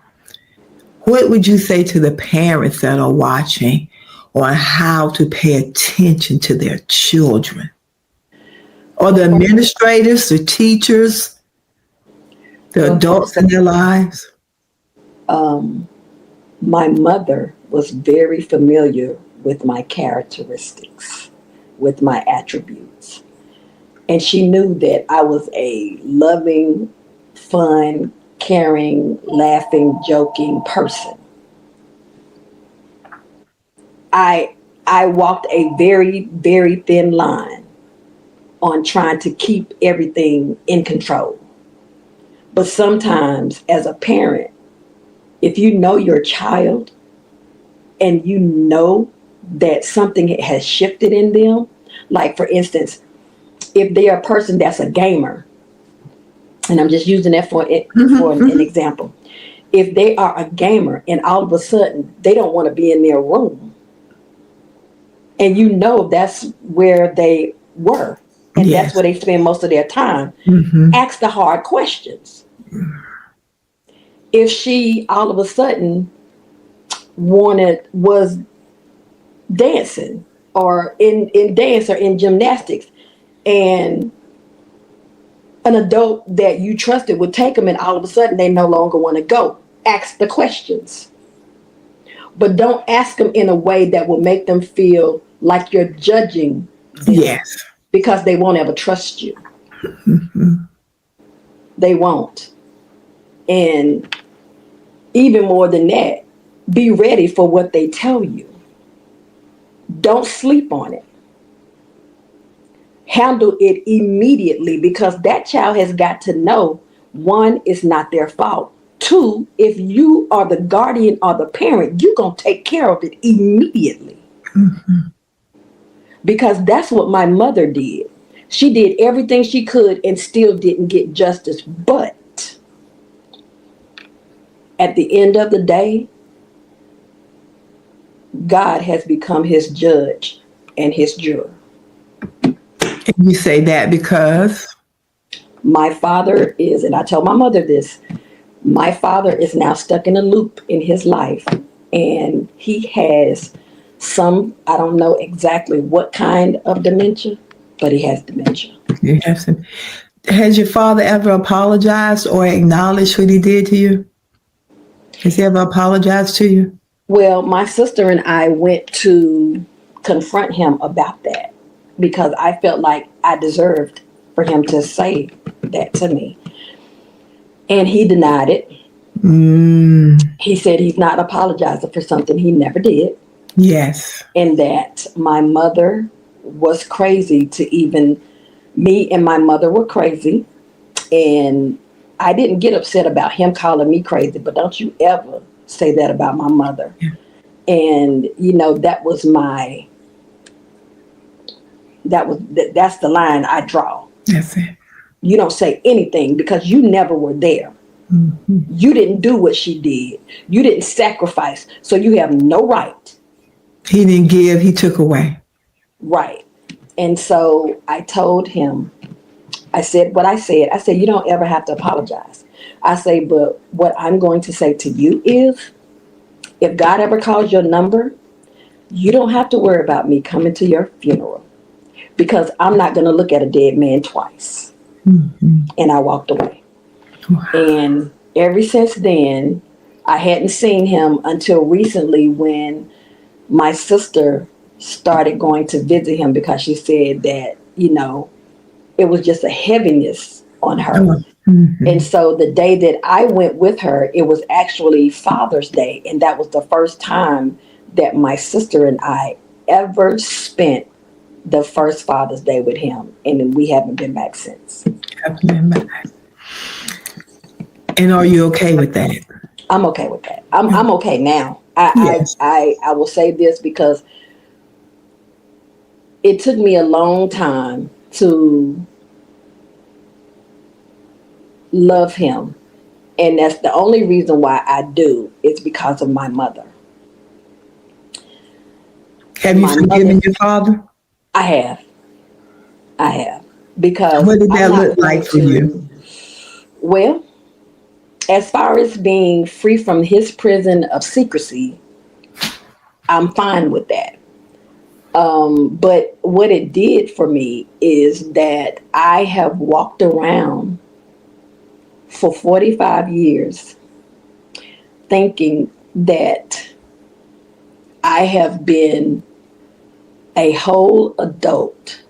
What would you say to the parents that are watching on how to pay attention to their children? Or the administrators, the teachers, the adults in their lives? My mother was very familiar with my characteristics, with my attributes. And she knew that I was a loving, fun, caring, laughing, joking person. I walked a very, very thin line on trying to keep everything in control. But sometimes as a parent, if you know your child and you know that something has shifted in them, like for instance, if they're a person that's a gamer, and I'm just using that for an example. If they are a gamer and all of a sudden they don't want to be in their room, and you know that's where they were, and Yes. that's where they spend most of their time, ask the hard questions. If she all of a sudden was dancing or in dance or in gymnastics, and an adult that you trusted would take them and all of a sudden they no longer want to go, ask the questions. But don't ask them in a way that will make them feel like you're judging them. Yes. Because they won't ever trust you. They won't. And even more than that, be ready for what they tell you. Don't sleep on it. Handle it immediately, because that child has got to know, one, it's not their fault. Two, if you are the guardian or the parent, you're going to take care of it immediately. Because that's what my mother did. She did everything she could and still didn't get justice. But at the end of the day, God has become his judge and his juror. And you say that because? My father is, and I told my mother this, my father is now stuck in a loop in his life, and he has some, I don't know exactly what kind of dementia, but he has dementia. You have some. Has your father ever apologized or acknowledged what he did to you? Has he ever apologized to you? Well, my sister and I went to confront him about that, because I felt like I deserved for him to say that to me. And he denied it. He said he's not apologizing for something he never did. Yes. And that my mother was crazy to even, me and my mother were crazy. And I didn't get upset about him calling me crazy, but don't you ever say that about my mother. Yeah. And, you know, that's the line I draw. That's it. You don't say anything because you never were there. Mm-hmm. You didn't do what she did. You didn't sacrifice. So you have no right. He didn't give, he took away. Right. And so I told him, I said what I said. I said, you don't ever have to apologize. I say, but what I'm going to say to you is, if God ever calls your number, you don't have to worry about me coming to your funeral because I'm not going to look at a dead man twice. Mm-hmm. And I walked away. Wow. And ever since then, I hadn't seen him until recently when my sister started going to visit him because she said that, you know, it was just a heaviness on her. Mm-hmm. And so the day that I went with her, it was actually Father's Day. And that was the first time that my sister and I ever spent the first Father's Day with him. And we haven't been back since. And are you okay with that? I'm okay with that. I'm okay now. I will say this because it took me a long time to love him. And that's the only reason why I do. It's because of my mother. Have you forgiven your father? I have. Because what did that look like for you? Well, as far as being free from his prison of secrecy, I'm fine with that. But what it did for me is that I have walked around for 45 years thinking that I have been a whole adult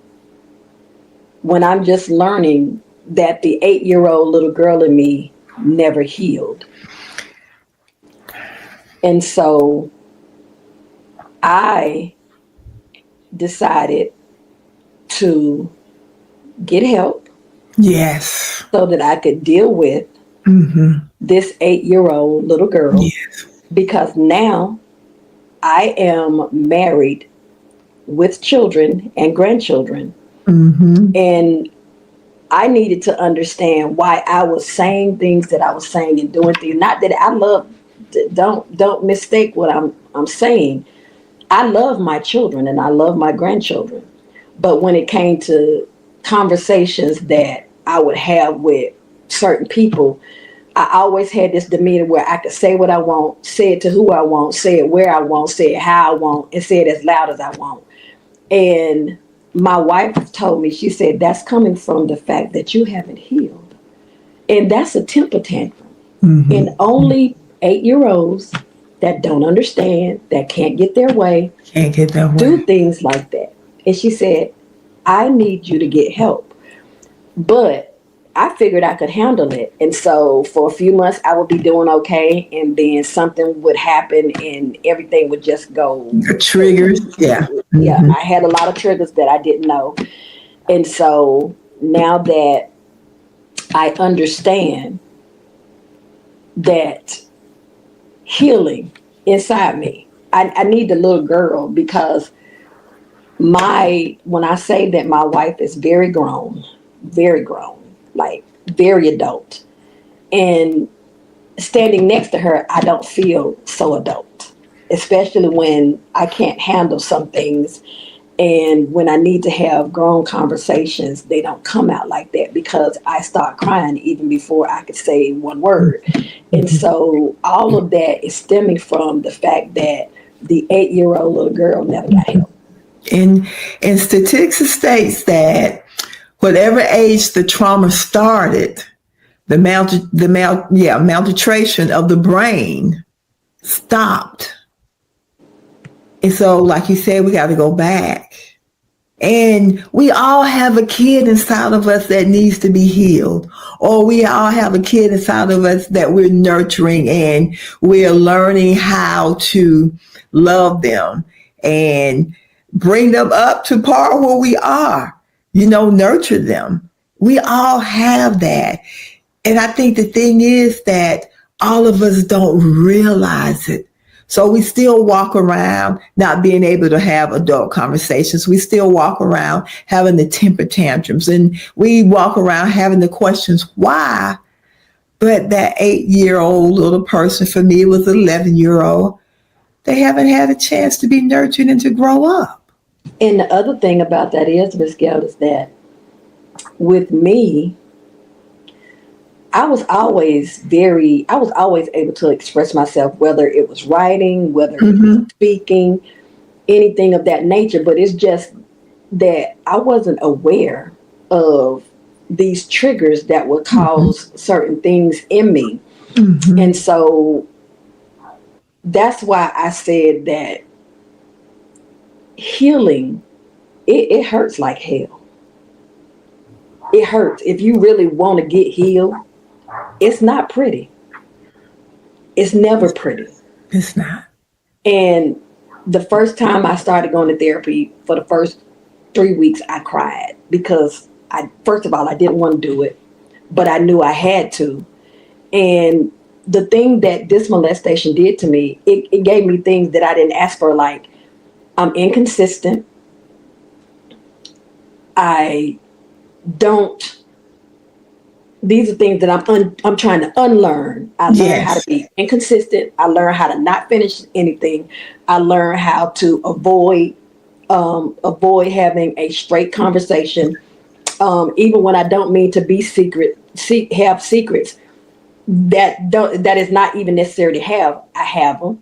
when I'm just learning that the 8-year-old little girl in me never healed. And so I decided to get help. Yes. So that I could deal with this 8-year-old little girl. Yes. Because now I am married with children and grandchildren. Mm-hmm. And I needed to understand why I was saying things that I was saying and doing things. Not that I love, don't mistake what I'm saying. I love my children and I love my grandchildren. But when it came to conversations that I would have with certain people, I always had this demeanor where I could say what I want, say it to who I want, say it where I want, say it how I want, and say it as loud as I want. And my wife told me, she said, that's coming from the fact that you haven't healed. And that's a temper tantrum. Mm-hmm. And only 8-year-olds that don't understand, that can't get their way, do things like that. And she said, I need you to get help. But I figured I could handle it. And so for a few months, I would be doing okay. And then something would happen and everything would just go. Triggers. Yeah. Mm-hmm. Yeah. I had a lot of triggers that I didn't know. And so now that I understand that healing inside me, I need the little girl because when I say that my wife is very grown, like very adult, and standing next to her, I don't feel so adult, especially when I can't handle some things. And when I need to have grown conversations, they don't come out like that because I start crying even before I could say one word. And so all of that is stemming from the fact that the 8-year-old little girl never got help. And statistics states that whatever age the trauma started, the malnutrition of the brain stopped. And so, like you said, we got to go back And we all have a kid inside of us that needs to be healed. Or we all have a kid inside of us that we're nurturing and we're learning how to love them and bring them up to par where we are, nurture them. We all have that. And I think the thing is that all of us don't realize it. So we still walk around not being able to have adult conversations. We still walk around having the temper tantrums, and we walk around having the questions why. But that 8-year-old little person, for me, was an 11-year-old. They haven't had a chance to be nurtured and to grow up. And the other thing about that is, Miss Gail, is that with me, I was always able to express myself, whether it was writing, whether it was speaking, anything of that nature. But it's just that I wasn't aware of these triggers that would cause certain things in me. And so that's why I said that healing, it hurts like hell. It hurts. If you really want to get healed, it's not pretty. It's never pretty. It's not. And the first time I started going to therapy, for the first 3 weeks, I cried because first of all, I didn't want to do it, but I knew I had to. And the thing that this molestation did to me, it gave me things that I didn't ask for, like I'm inconsistent. These are things that I'm trying to unlearn. I learned how to be inconsistent. I learned how to not finish anything. I learned how to avoid having a straight conversation. Even when I don't mean to be have secrets that is not even necessary to have. I have them.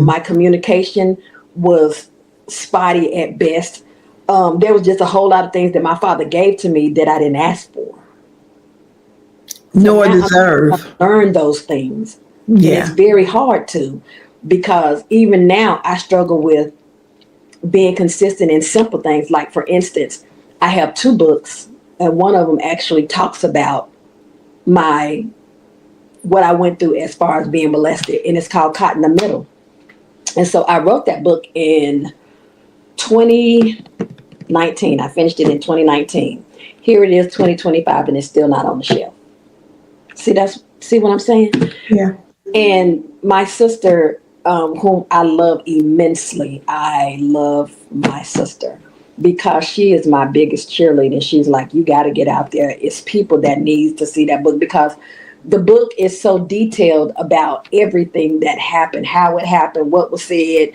My communication was spotty at best. There was just a whole lot of things that my father gave to me that I didn't ask for. Nor deserve. I've learned those things. Yeah. And it's very hard to, because even now I struggle with being consistent in simple things. Like, for instance, I have 2 books, and one of them actually talks about what I went through as far as being molested, and it's called Caught in the Middle. And so I wrote that book in 2019. I finished it in 2019. Here it is, 2025, and it's still not on the shelf. See what I'm saying? Yeah. And my sister, whom I love immensely, I love my sister because she is my biggest cheerleader. She's like, you got to get out there. It's people that need to see that book, because the book is so detailed about everything that happened, how it happened, what was said.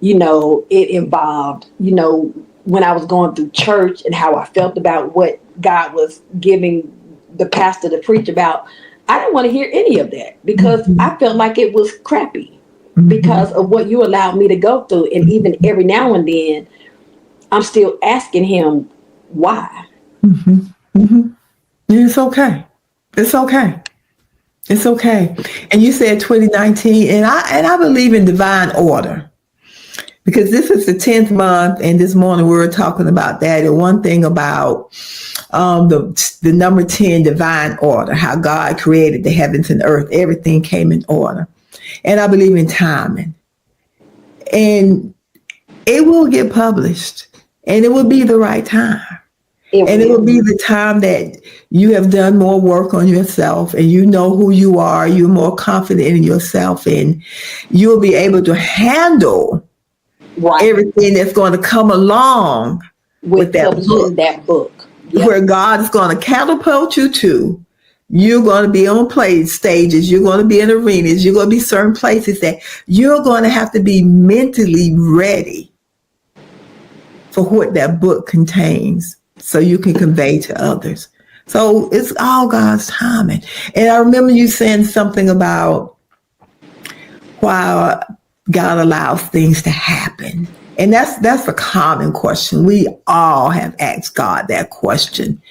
It involved, when I was going through church and how I felt about what God was giving the pastor to preach about. I didn't want to hear any of that because I felt like it was crappy because of what you allowed me to go through. And even every now and then, I'm still asking him why. It's okay. It's okay. It's okay. And you said 2019, and I believe in divine order. Because this is the 10th month, and this morning we were talking about that. And one thing about the number 10, divine order, how God created the heavens and earth, everything came in order. And I believe in timing. And it will get published, and it will be the right time. It will be the time that you have done more work on yourself, and you know who you are. You're more confident in yourself, and you'll be able to handle everything that's going to come along with that book. Yep. Where God is going to catapult you to. You're going to be on stages. You're going to be in arenas. You're going to be certain places that you're going to have to be mentally ready for what that book contains, so you can convey to others. So it's all God's timing. And I remember you saying something about why God allows things to happen. And that's a common question. We all have asked God that question.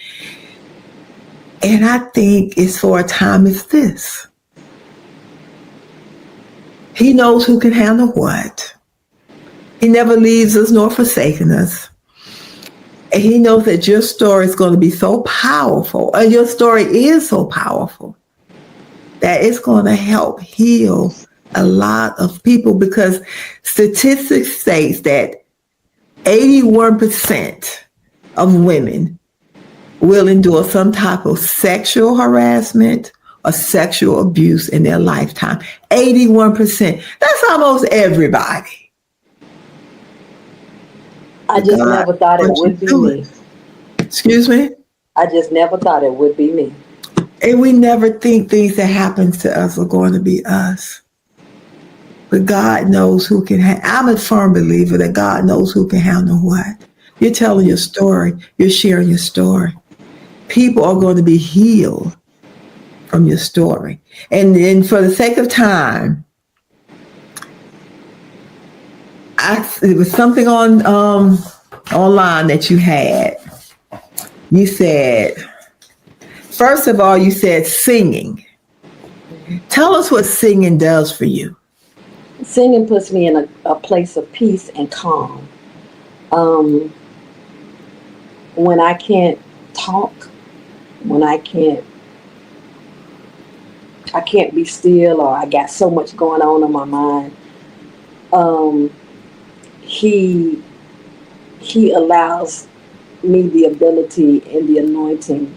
And I think it's for a time as this. He knows who can handle what. He never leaves us nor forsaken us. And he knows that your story is going to be so powerful, and your story is so powerful, that it's going to help heal a lot of people, because statistics states that 81% of women will endure some type of sexual harassment or sexual abuse in their lifetime. 81%. That's almost everybody. I just never thought it would be me. Excuse me? I just never thought it would be me. And we never think things that happen to us are going to be us. But God knows who can I'm a firm believer that God knows who can handle what. You're telling your story. You're sharing your story. People are going to be healed from your story. And for the sake of time, it was something on online that you had. You said, first of all, you said singing. Tell us what singing does for you. Singing puts me in a place of peace and calm. When I can't talk, when I can't be still, or I got so much going on in my mind, he allows me the ability and the anointing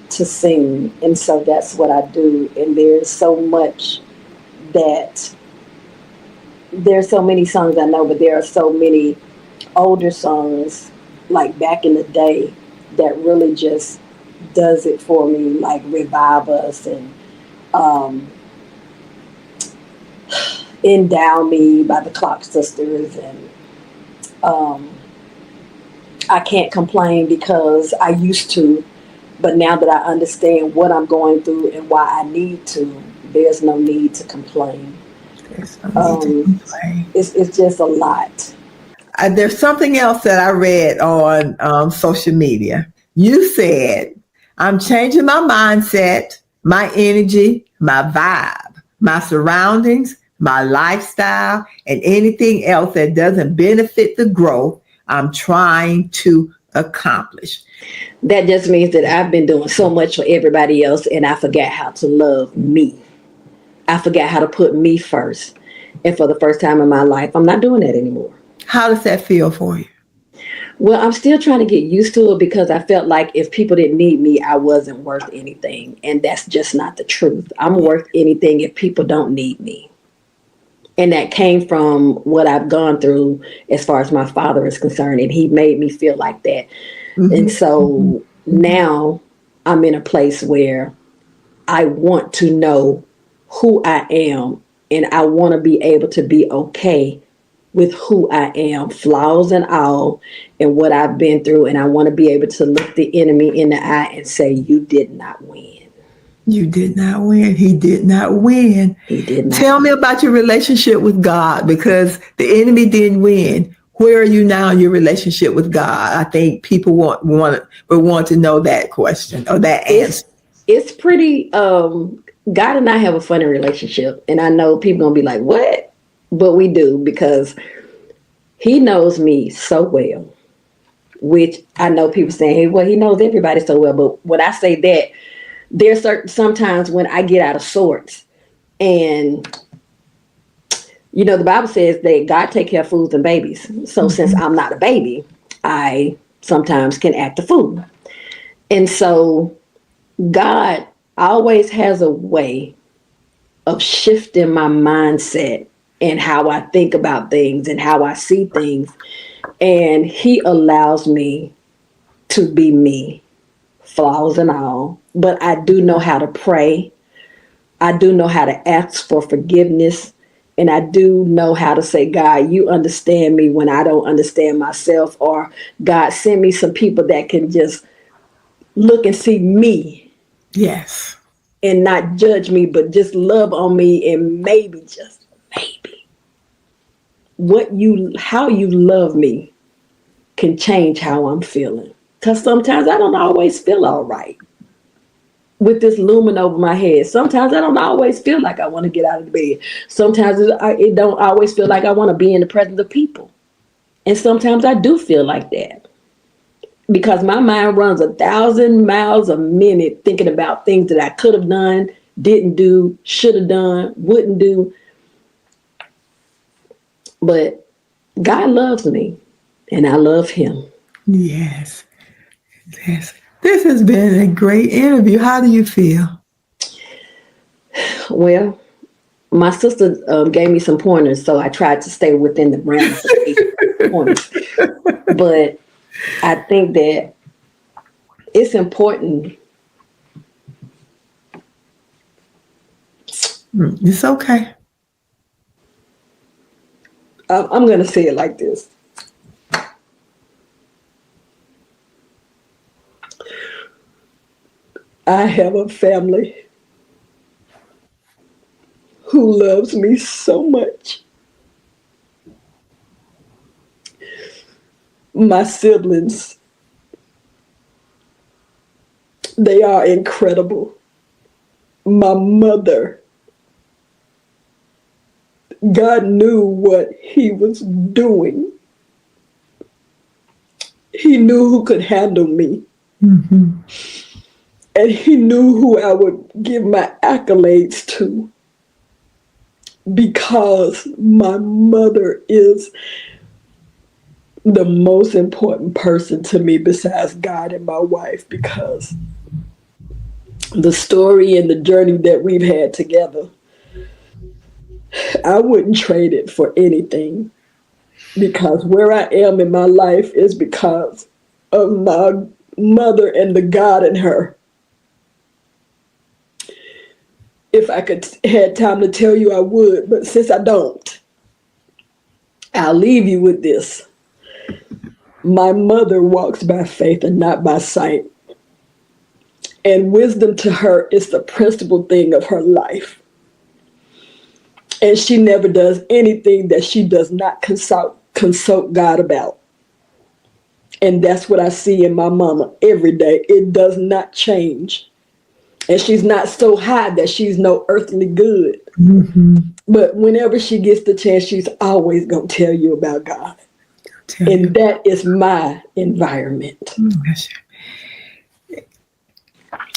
to sing. And so that's what I do. And there's so many songs I know, but there are so many older songs, like back in the day, that really just does it for me, like Revive Us and Endow Me by the Clock Sisters. And I can't complain because I used to, but now that I understand what I'm going through and why I need to, there's no need to complain. It's just a lot. There's something else that I read on social media. You said, I'm changing my mindset, my energy, my vibe, my surroundings, my lifestyle, and anything else that doesn't benefit the growth I'm trying to accomplish. That just means that I've been doing so much for everybody else, and I forgot how to love me. I forgot how to put me first. And for the first time in my life, I'm not doing that anymore. How does that feel for you? Well, I'm still trying to get used to it, because I felt like if people didn't need me, I wasn't worth anything. And that's just not the truth. I'm worth anything if people don't need me. And that came from what I've gone through as far as my father is concerned. And he made me feel like that. Mm-hmm. And so now I'm in a place where I want to know who I am, and I want to be able to be okay with who I am, flaws and all, and what I've been through. And I want to be able to look the enemy in the eye and say, you did not win. You did not win. He did not win. He did not. Tell me about your relationship with God, because the enemy didn't win. Where are you now in your relationship with God? I think people want to know that question or that answer. It's pretty, God and I have a funny relationship, and I know people gonna be like, what? But we do, because he knows me so well, which I know people saying, hey, well, he knows everybody so well. But when I say that, there's sometimes when I get out of sorts, and you know, the Bible says that God take care of fools and babies. So since I'm not a baby, I sometimes can act a fool. And so God always has a way of shifting my mindset and how I think about things and how I see things. And he allows me to be me, flaws and all. But I do know how to pray. I do know how to ask for forgiveness. And I do know how to say, God, you understand me when I don't understand myself. Or God, send me some people that can just look and see me. Yes. And not judge me, but just love on me, and maybe, just maybe, how you love me can change how I'm feeling. Because sometimes I don't always feel all right with this looming over my head. Sometimes I don't always feel like I want to get out of the bed. Sometimes it don't always feel like I want to be in the presence of people. And sometimes I do feel like that. because my mind runs 1,000 miles a minute thinking about things that I could have done, didn't do, should have done, wouldn't do. But God loves me and I love him. Yes. Yes. This has been a great interview. How do you feel? Well, my sister gave me some pointers, so I tried to stay within the realms of pointers. But I think that it's important. It's okay. I'm going to say it like this. I have a family who loves me so much. My siblings, they are incredible. My mother, God knew what he was doing. He knew who could handle me. Mm-hmm. And he knew who I would give my accolades to, because my mother is the most important person to me besides God and my wife, because the story and the journey that we've had together, I wouldn't trade it for anything, because where I am in my life is because of my mother and the God in her. If I could had time to tell you, I would, but since I don't, I'll leave you with this. My mother walks by faith and not by sight. And wisdom to her is the principal thing of her life. And she never does anything that she does not consult God about. And that's what I see in my mama every day. It does not change. And she's not so high that she's no earthly good. Mm-hmm. But whenever she gets the chance, she's always going to tell you about God. And that is my environment.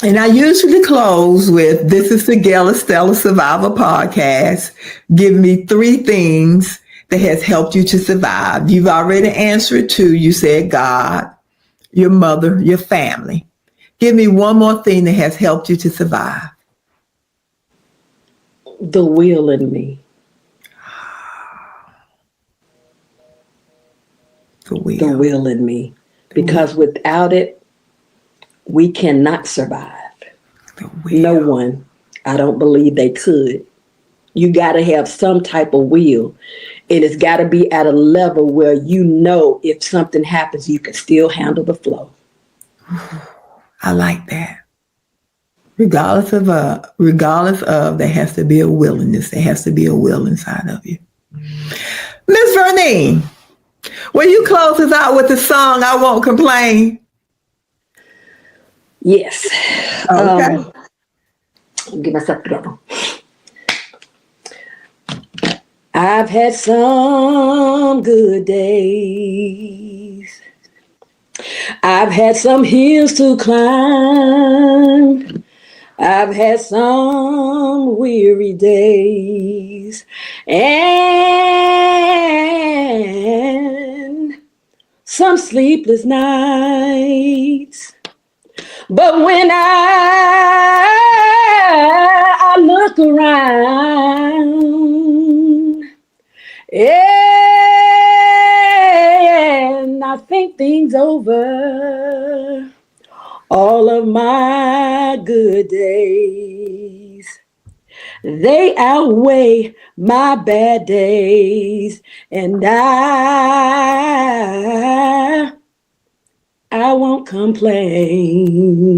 And I usually close with, this is the Gail Estella Survivor Podcast. Give me 3 things that has helped you to survive. You've already answered 2. You said God, your mother, your family. Give me one more thing that has helped you to survive. The will in me. The will in me. Because without it, we cannot survive. No one. I don't believe they could. You got to have some type of will. And it's got to be at a level where you know if something happens, you can still handle the flow. I like that. Regardless of, there has to be a willingness. There has to be a will inside of you. Miss Vernine, will you close us out with the song, I Won't Complain? Yes. Okay. Get myself together. I've had some good days. I've had some hills to climb. I've had some weary days and some sleepless nights. But when I look around and I think things over, all of my good days, they outweigh my bad days, and I won't complain.